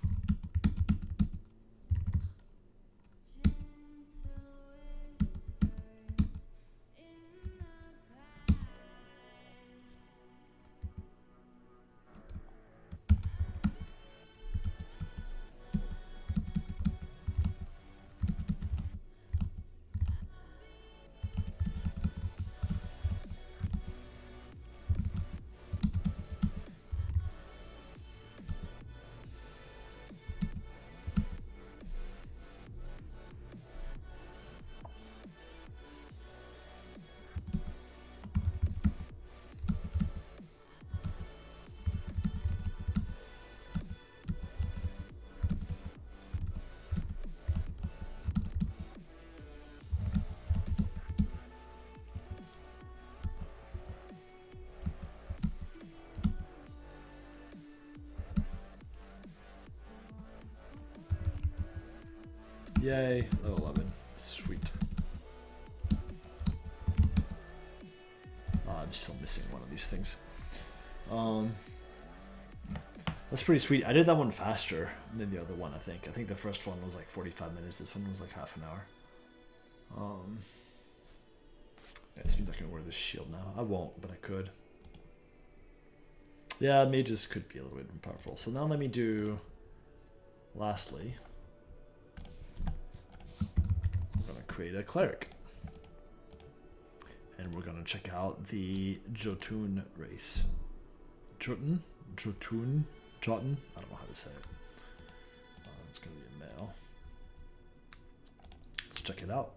Yay, level 11. Sweet. I'm still missing one of these things. That's pretty sweet. I did that one faster than the other one, I think. I think the first one was like 45 minutes. This one was like half an hour. Yeah, this means I can wear this shield now. I won't, but I could. Yeah, mages could be a little bit more powerful. So now let me do, lastly, I'm going to create a cleric. And we're going to check out the Jotun race. Jotun? Jotun? Jotun? I don't know how to say it. It's going to be a male. Let's check it out.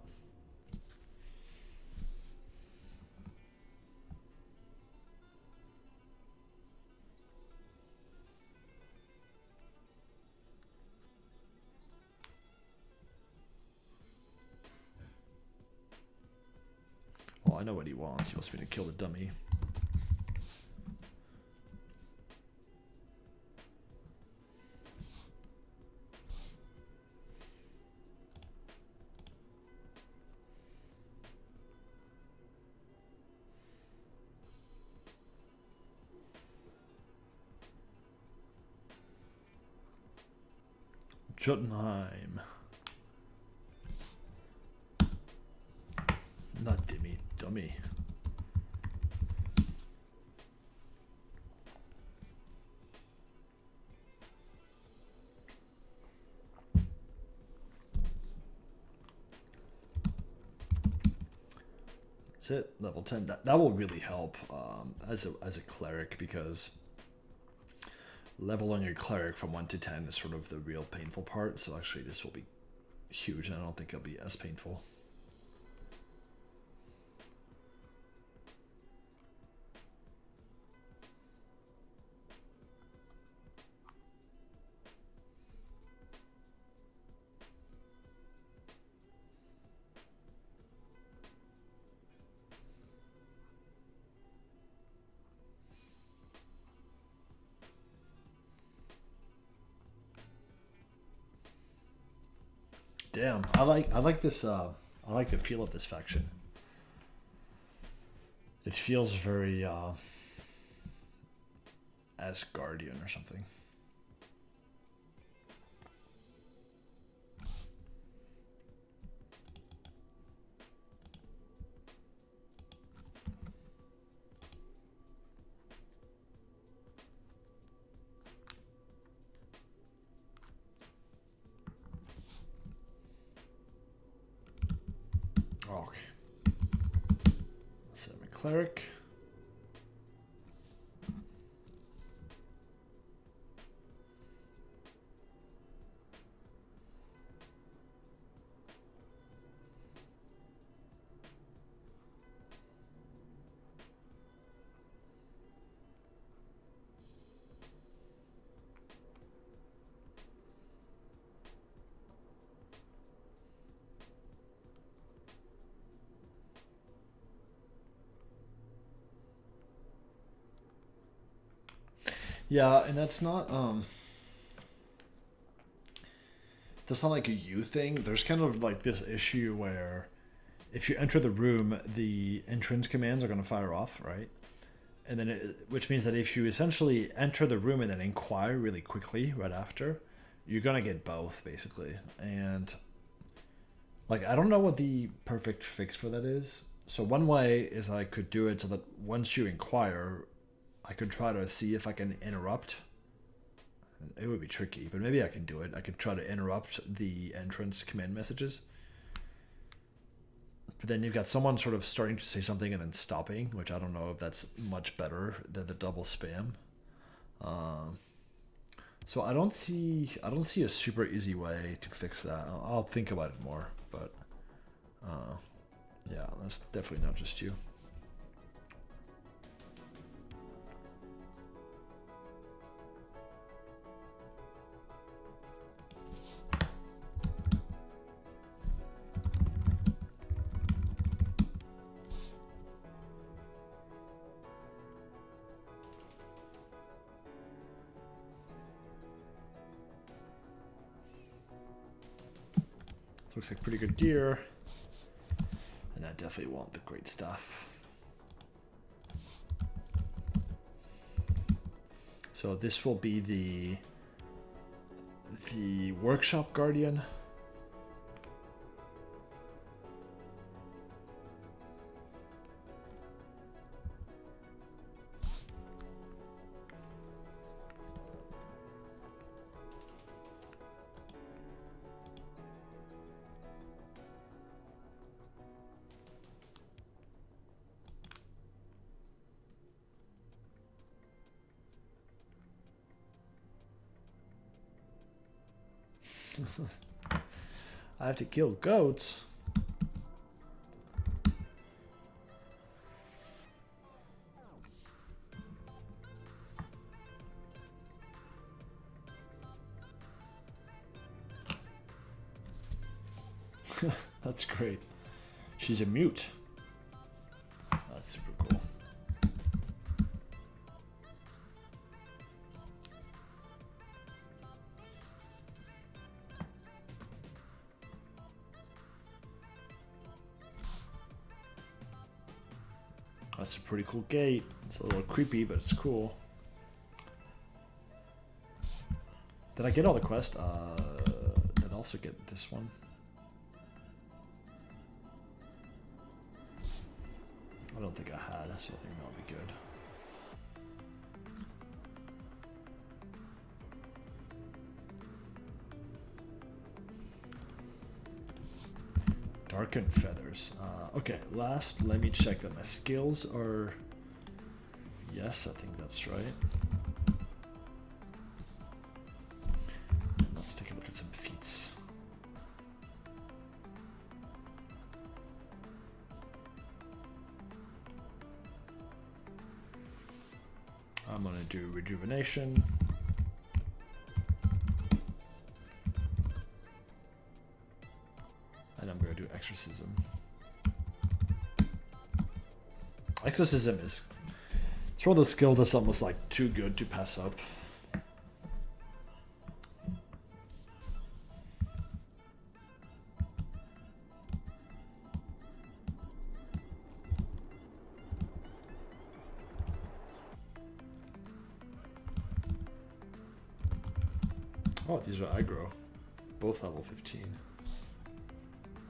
Oh, I know what he wants. He wants me to kill the dummy. Jotunnheim. Not Dimmy, dummy. Let's That's it, level 10. That will really help as a cleric, because leveling your cleric from 1 to 10 is sort of the real painful part. So actually this will be huge, and I don't think it'll be as painful. Damn, I like this. I like the feel of this faction. It feels very Asgardian or something. Okay. Set my cleric. Yeah, and that's not like a you thing. There's kind of like this issue where if you enter the room, the entrance commands are going to fire off, right? And then which means that if you essentially enter the room and then inquire really quickly right after, you're going to get both basically. And like, I don't know what the perfect fix for that is. So one way is I could do it so that once you inquire, I could try to see if I can interrupt. It would be tricky, but maybe I can do it. I could try to interrupt the entrance command messages. But then you've got someone sort of starting to say something and then stopping, which I don't know if that's much better than the double spam. So I don't see a super easy way to fix that. I'll think about it more, but yeah, that's definitely not just you. Looks like pretty good gear. And I definitely want the great stuff. So this will be the workshop guardian. I have to kill goats. That's great. She's a mute. That's super cool. That's a pretty cool gate. It's a little creepy, but it's cool. Did I get all the quests? Did I also get this one? I don't think I had, so I think that'll be good. darkened feathers. Okay, last, let me check that my skills are... Yes, I think that's right. Let's take a look at some feats. I'm gonna do rejuvenation. And I'm gonna do exorcism. Exorcism is... It's one of those skills that's almost like too good to pass up. Oh, these are aggro. Both level 15.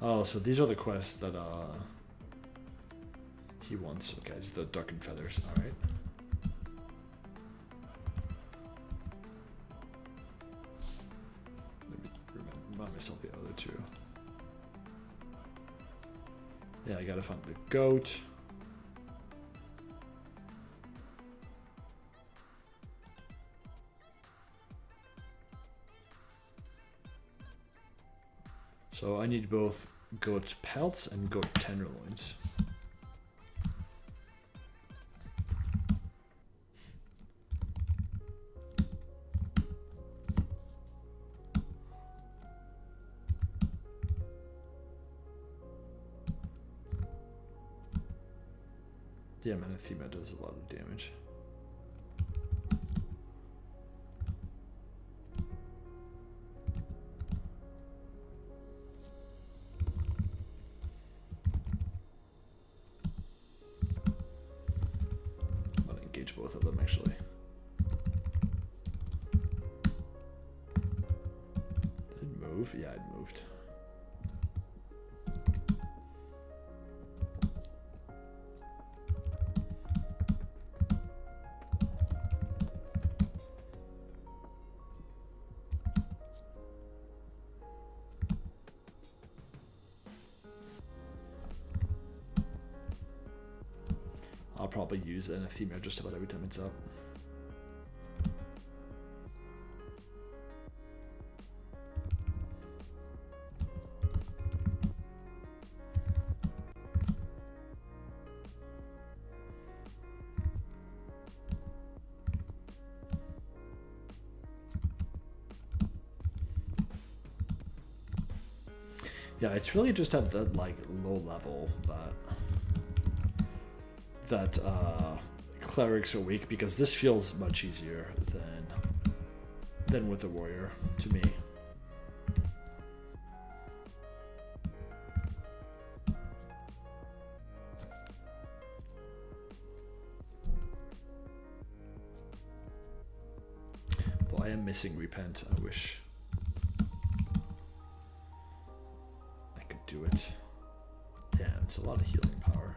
Oh, so these are the quests that he wants. Okay, it's the darkened feathers. Alright. Let me remind myself the other two. Yeah, I gotta find the goat. So I need both goat pelts and goat tenderloins. Yeah, Anathema does a lot of damage. Both of them actually. Did it move? Yeah, it moved. I'll probably use Anathema just about every time it's up. Yeah, it's really just at the like low level that clerics are weak, because this feels much easier than with the warrior to me. Though I am missing repent, I wish I could do it. Damn, it's a lot of healing power.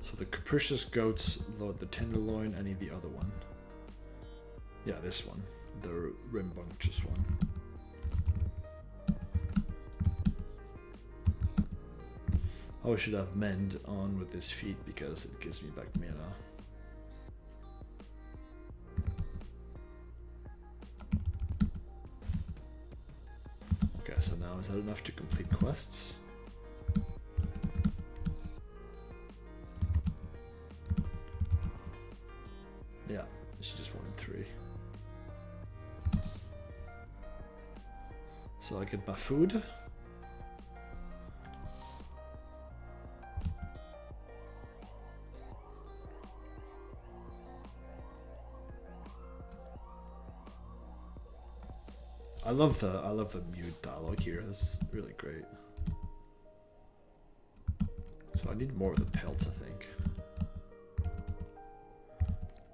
So the capricious goats load the tenderloin. I need the other one. Yeah, this one. The rambunctious one. Oh, I should have mend on with this feat because it gives me back mana. Okay, so now is that enough to complete quests? Yeah, she just wanted 3. So I get my food. I love the mute dialogue here. This is really great. So I need more of the pelts, I think,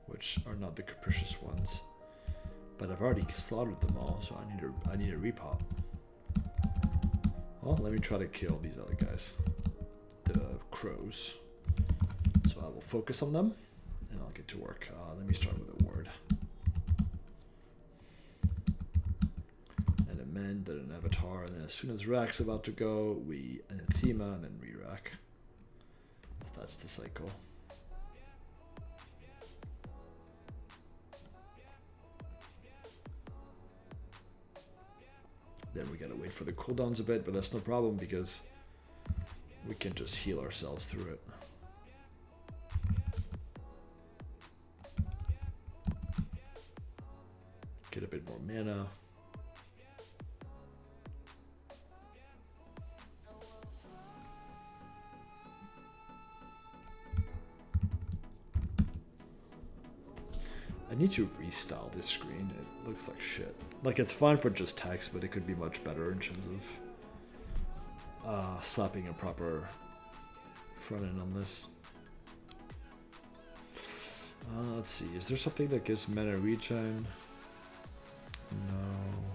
which are not the capricious ones. But I've already slaughtered them all, so I need a repop. Well, let me try to kill these other guys, the crows. So I will focus on them, and I'll get to work. Let me start with a word. And a men, then an avatar, and then as soon as Rack's about to go, we anathema, and then re-Rack. That's the cycle. Then we gotta wait for the cooldowns a bit, but that's no problem because we can just heal ourselves through it. Get a bit more mana. I need to restyle this screen. It looks like shit. Like, it's fine for just text, but it could be much better in terms of slapping a proper front end on this. Let's see. Is there something that gives mana regen? No.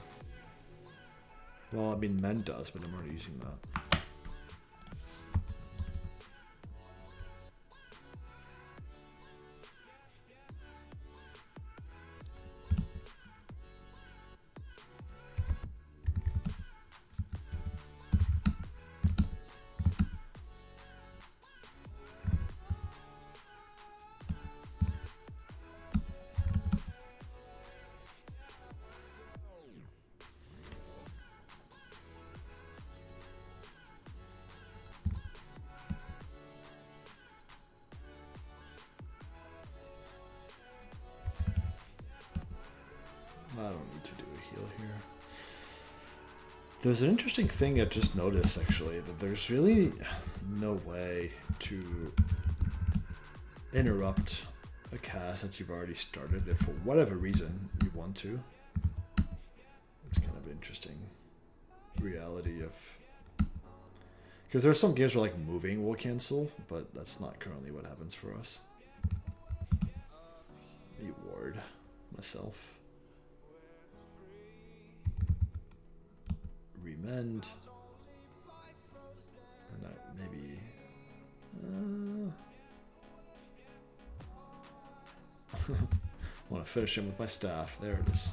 Well, I mean, men does, but I'm already using that. I don't need to do a heal here. There's an interesting thing I just noticed, actually, that there's really no way to interrupt a cast that you've already started if for whatever reason you want to. It's kind of an interesting reality of... Because there are some games where like moving will cancel, but that's not currently what happens for us. I ward myself. Remend. And maybe... I want to finish him with my staff. There it is.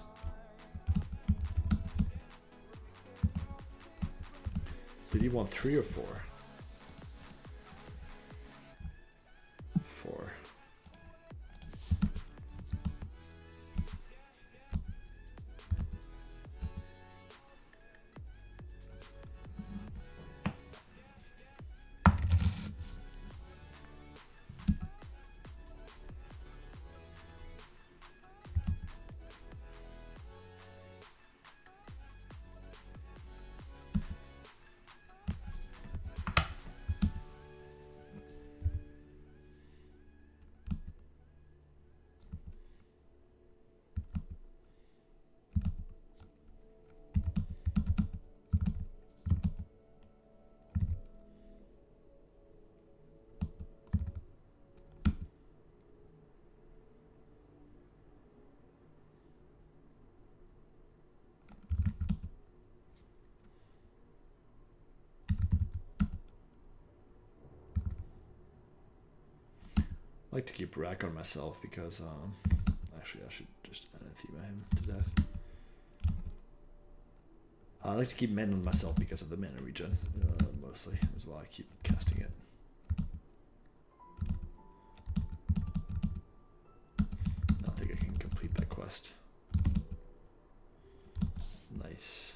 Did he want 3 or 4? 4. I like to keep rack on myself because actually I should just anathema him to death. I like to keep men on myself because of the mana regen, mostly. That's why I keep casting it. I don't think I can complete that quest. Nice.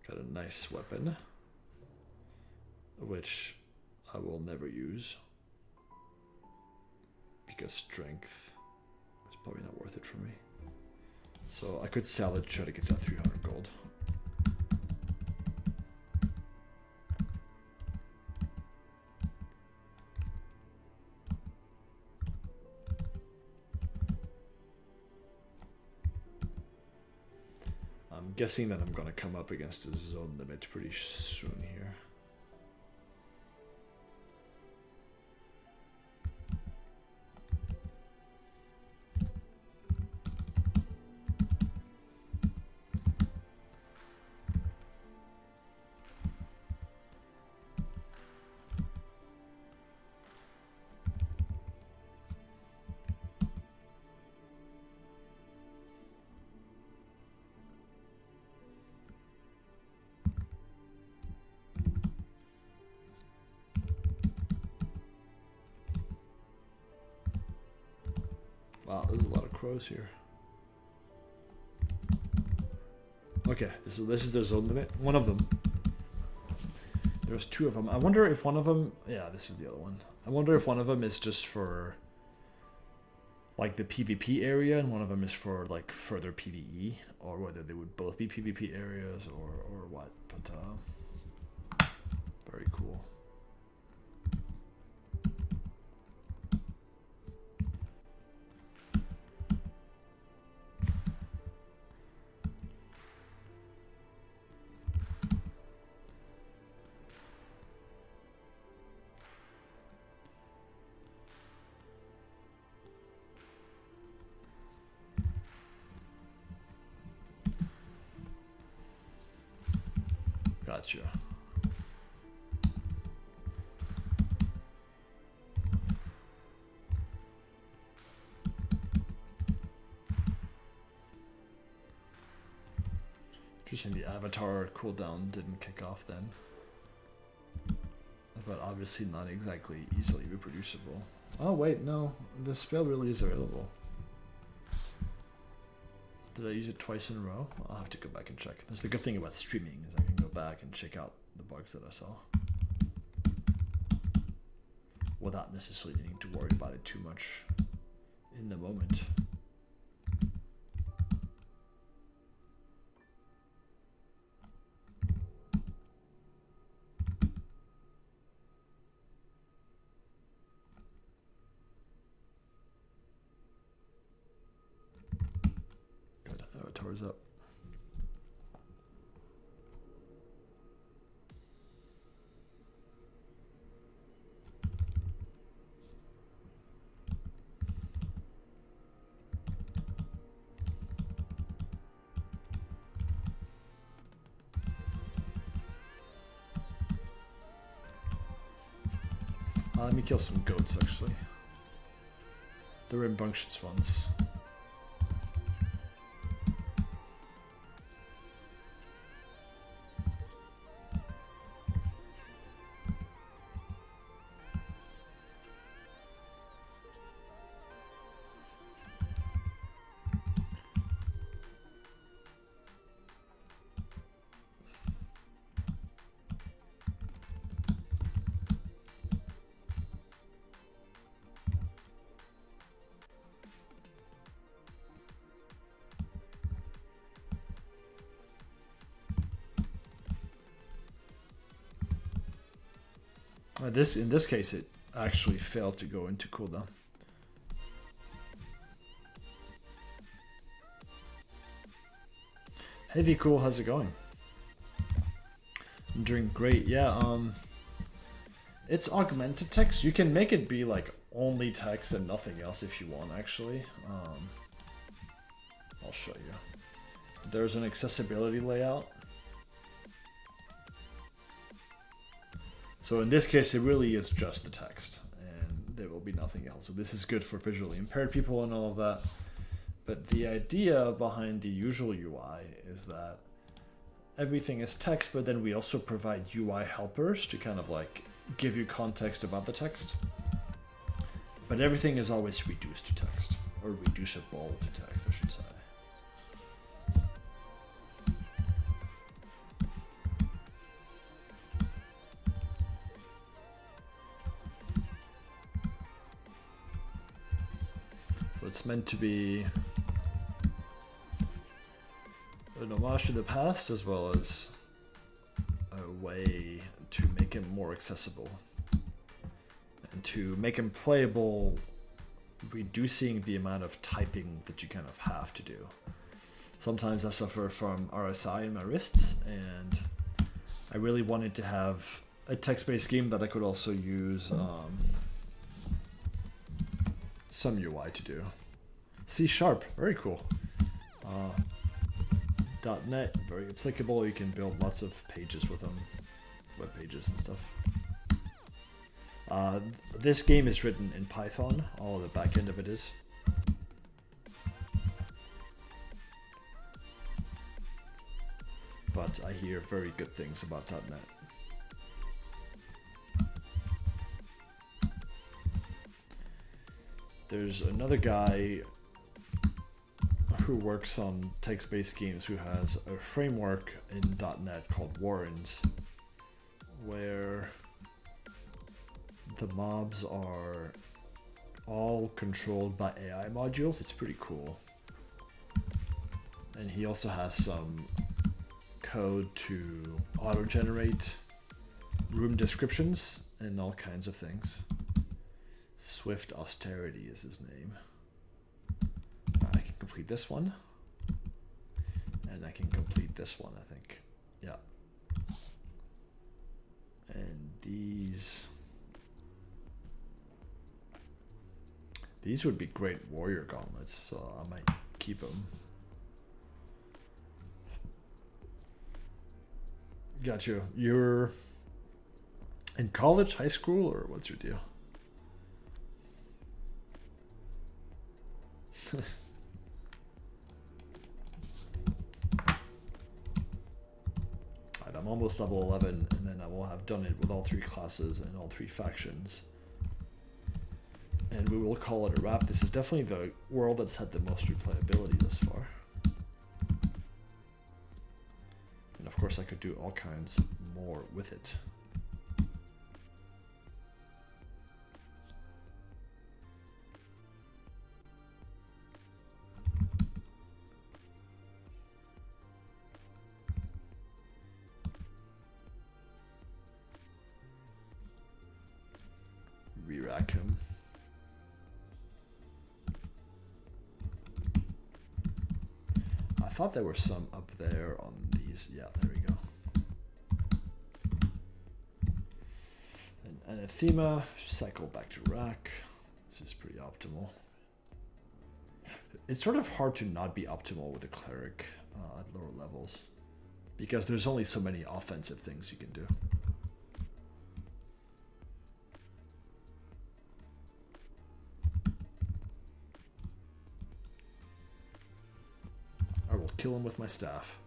Got a nice weapon, which I will never use because strength is probably not worth it for me. So I could sell it, try to get that 300 gold. I'm guessing that I'm going to come up against a zone limit pretty soon here. Wow, there's a lot of crows here. Okay, this is the zone limit. One of them. There's two of them. I wonder if one of them... Yeah, this is the other one. I wonder if one of them is just for like the PvP area and one of them is for like further PvE, or whether they would both be PvP areas or what. But very cool. Gotcha. Interesting, the avatar cooldown didn't kick off then. But obviously not exactly easily reproducible. Oh wait, no. The spell really is available. Did I use it twice in a row? I'll have to go back and check. That's the good thing about streaming, is I can go back and check out the bugs that I saw without necessarily needing to worry about it too much in the moment. Avatar's up. Let me kill some goats actually. The rambunctious ones. In this case, it actually failed to go into cooldown. Heavy Cool, how's it going? I'm doing great. Yeah, it's augmented text. You can make it be like only text and nothing else if you want. Actually, I'll show you. There's an accessibility layout. So in this case, it really is just the text, and there will be nothing else. So this is good for visually impaired people and all of that. But the idea behind the usual UI is that everything is text, but then we also provide UI helpers to kind of like give you context about the text. But everything is always reduced to text, or reducible to text, I should say. So it's meant to be an homage to the past as well as a way to make him more accessible and to make him playable, reducing the amount of typing that you kind of have to do. Sometimes I suffer from RSI in my wrists, and I really wanted to have a text-based game that I could also use some UI to do. C#, very cool. .NET, very applicable. You can build lots of pages with them, web pages and stuff. This game is written in Python. All the back end of it is. But I hear very good things about .NET. There's another guy who works on text-based games who has a framework in .NET called Warrens, where the mobs are all controlled by AI modules. It's pretty cool. And he also has some code to auto-generate room descriptions and all kinds of things. Swift Austerity is his name. I can complete this one. And I can complete this one, I think. Yeah. And these would be great warrior gauntlets, so I might keep them. Got you. You're in college, high school, or what's your deal? Alright, I'm almost level 11, and then I will have done it with all 3 classes and all 3 factions. And we will call it a wrap. This is definitely the world that's had the most replayability thus far. And of course I could do all kinds more with it. Re-rack him. I thought there were some up there on these. Yeah, there we go. And Anathema, cycle back to rack. This is pretty optimal. It's sort of hard to not be optimal with a cleric at lower levels, because there's only so many offensive things you can do. I will kill him with my staff.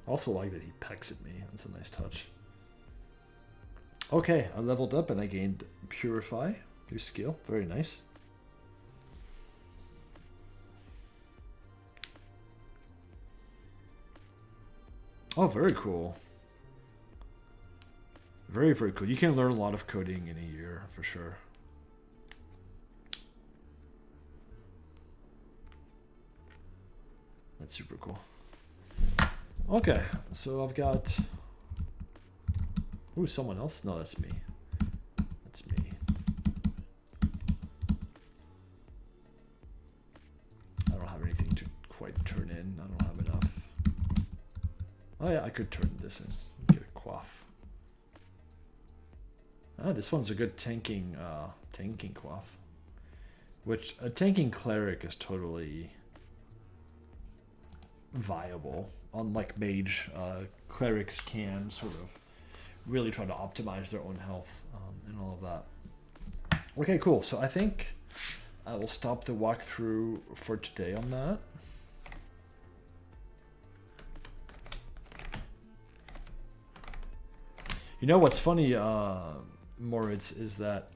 I also like that he pecks at me. That's a nice touch. Okay, I leveled up and I gained Purify, new skill. Very nice. Oh, very cool. Very, very cool. You can learn a lot of coding in a year, for sure. That's super cool. Okay, so I've got... Ooh, someone else? No, that's me. That's me. I don't have anything to quite turn in. I don't have enough. Oh yeah, I could turn this in. Get a quaff. Ah, this one's a good tanking quaff. Which, a tanking cleric is totally viable. Unlike mage, clerics can sort of really try to optimize their own health and all of that. Okay, cool. So I think I will stop the walkthrough for today on that. You know what's funny, Moritz, is that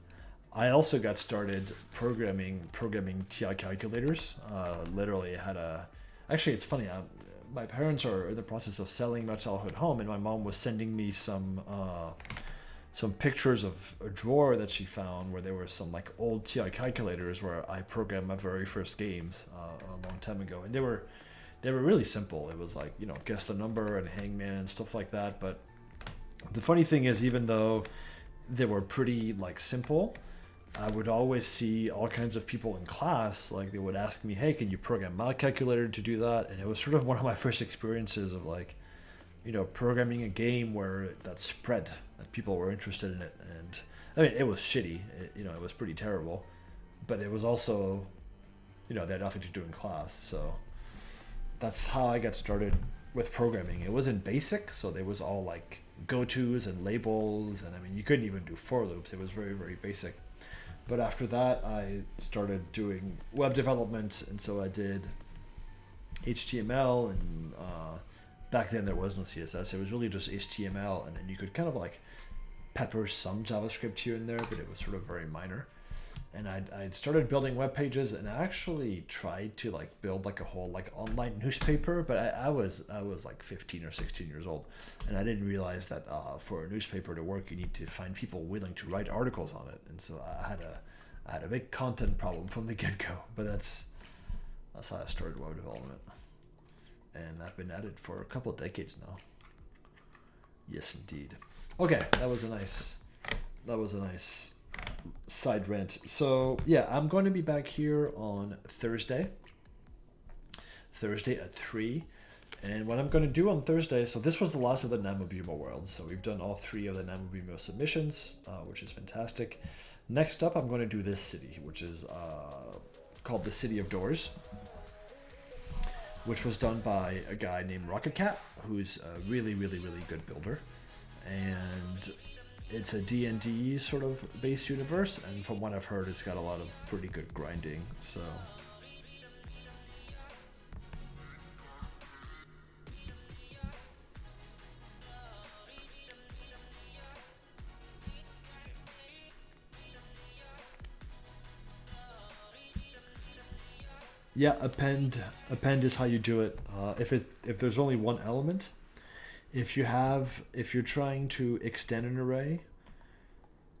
I also got started programming TI calculators. Literally had a... Actually, it's funny. My parents are in the process of selling my childhood home, and my mom was sending me some some pictures of a drawer that she found where there were some like old TI calculators where I programmed my very first games a long time ago, and they were really simple. It was like, guess the number and hangman and stuff like that. But the funny thing is, even though they were pretty like simple, I would always see all kinds of people in class, like they would ask me, hey, can you program my calculator to do that? And it was sort of one of my first experiences of like, programming a game where that spread, that people were interested in it. And I mean, it was shitty, it was pretty terrible, but it was also, they had nothing to do in class. So that's how I got started with programming. It wasn't basic, so there was all like go-tos and labels, and I mean, you couldn't even do for loops. It was very, very basic. But after that, I started doing web development, and so I did HTML, and back then there was no CSS. It was really just HTML, and then you could kind of like pepper some JavaScript here and there, but it was sort of very minor. And I'd started building web pages, and I actually tried to like build like a whole like online newspaper, but I was like 15 or 16 years old, and I didn't realize that for a newspaper to work, you need to find people willing to write articles on it. And so I had a big content problem from the get-go. But that's how I started web development, and I've been at it for a couple of decades now. Yes, indeed. Okay, that was a nice side rant. So yeah, I'm going to be back here on Thursday at 3. And what I'm going to do on Thursday, so this was the last of the Namubumo worlds. So we've done all 3 of the Namubumo submissions, which is fantastic. Next up, I'm going to do this city, which is called the City of Doors, which was done by a guy named Rocket Cat, who's a really, really, really good builder. And it's a D&D sort of base universe, and from what I've heard, it's got a lot of pretty good grinding. So yeah, append is how you do it. If there's only one element, if you're trying to extend an array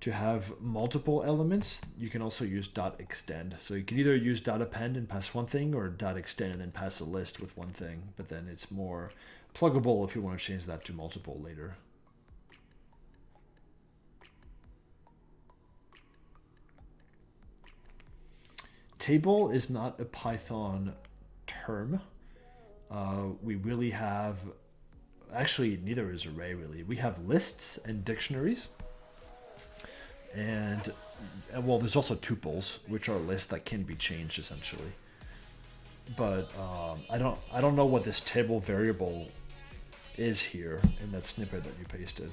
to have multiple elements, you can also use .extend. So you can either use .append and pass one thing, or .extend and then pass a list with one thing, but then it's more pluggable if you want to change that to multiple later. Table is not a Python term. We really have, actually neither is array really. We have lists and dictionaries, and well, there's also tuples, which are lists that can be changed essentially. But I don't know what this table variable is here in that snippet that you pasted.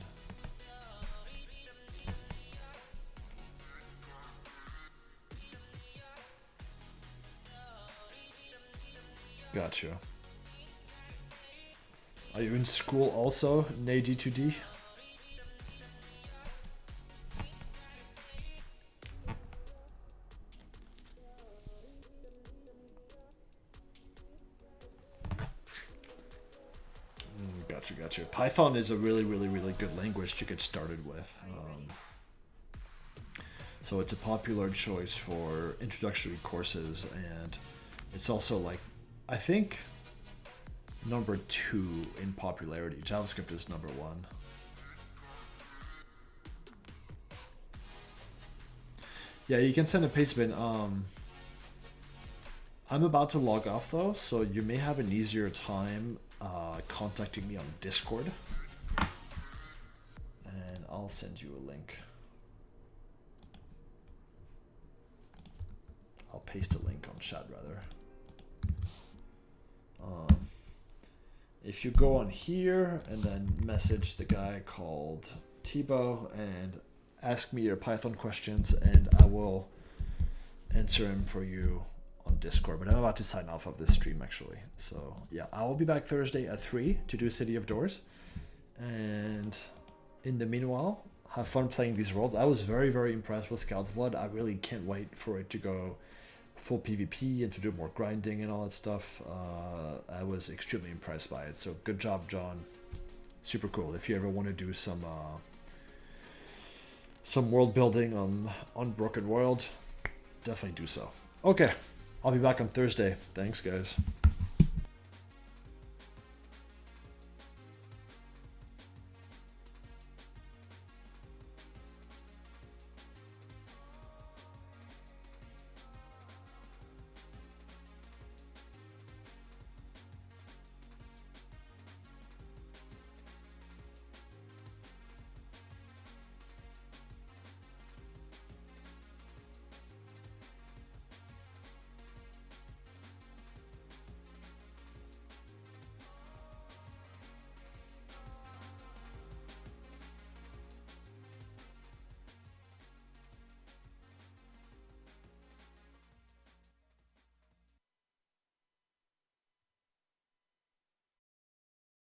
Gotcha. Are you in school also, NAD2D? Gotcha. Python is a really, really, really good language to get started with. So it's a popular choice for introductory courses, and it's also like, I think, number 2 in popularity. JavaScript is number 1. Yeah, you can send a pastebin. I'm about to log off though, so you may have an easier time contacting me on Discord, and I'll send you a link. I'll paste a link on chat rather. If you go on here and then message the guy called Thibaut and ask me your Python questions, and I will answer him for you on Discord. But I'm about to sign off of this stream actually. So yeah, I will be back Thursday at 3 to do City of Doors. And in the meanwhile, have fun playing these worlds. I was very, very impressed with Skaldsblod. I really can't wait for it to go full PvP and to do more grinding and all that stuff. I was extremely impressed by it. So good job, John. Super cool. If you ever want to do some some world building on Broken World, definitely do so. Okay, I'll be back on Thursday. Thanks, guys.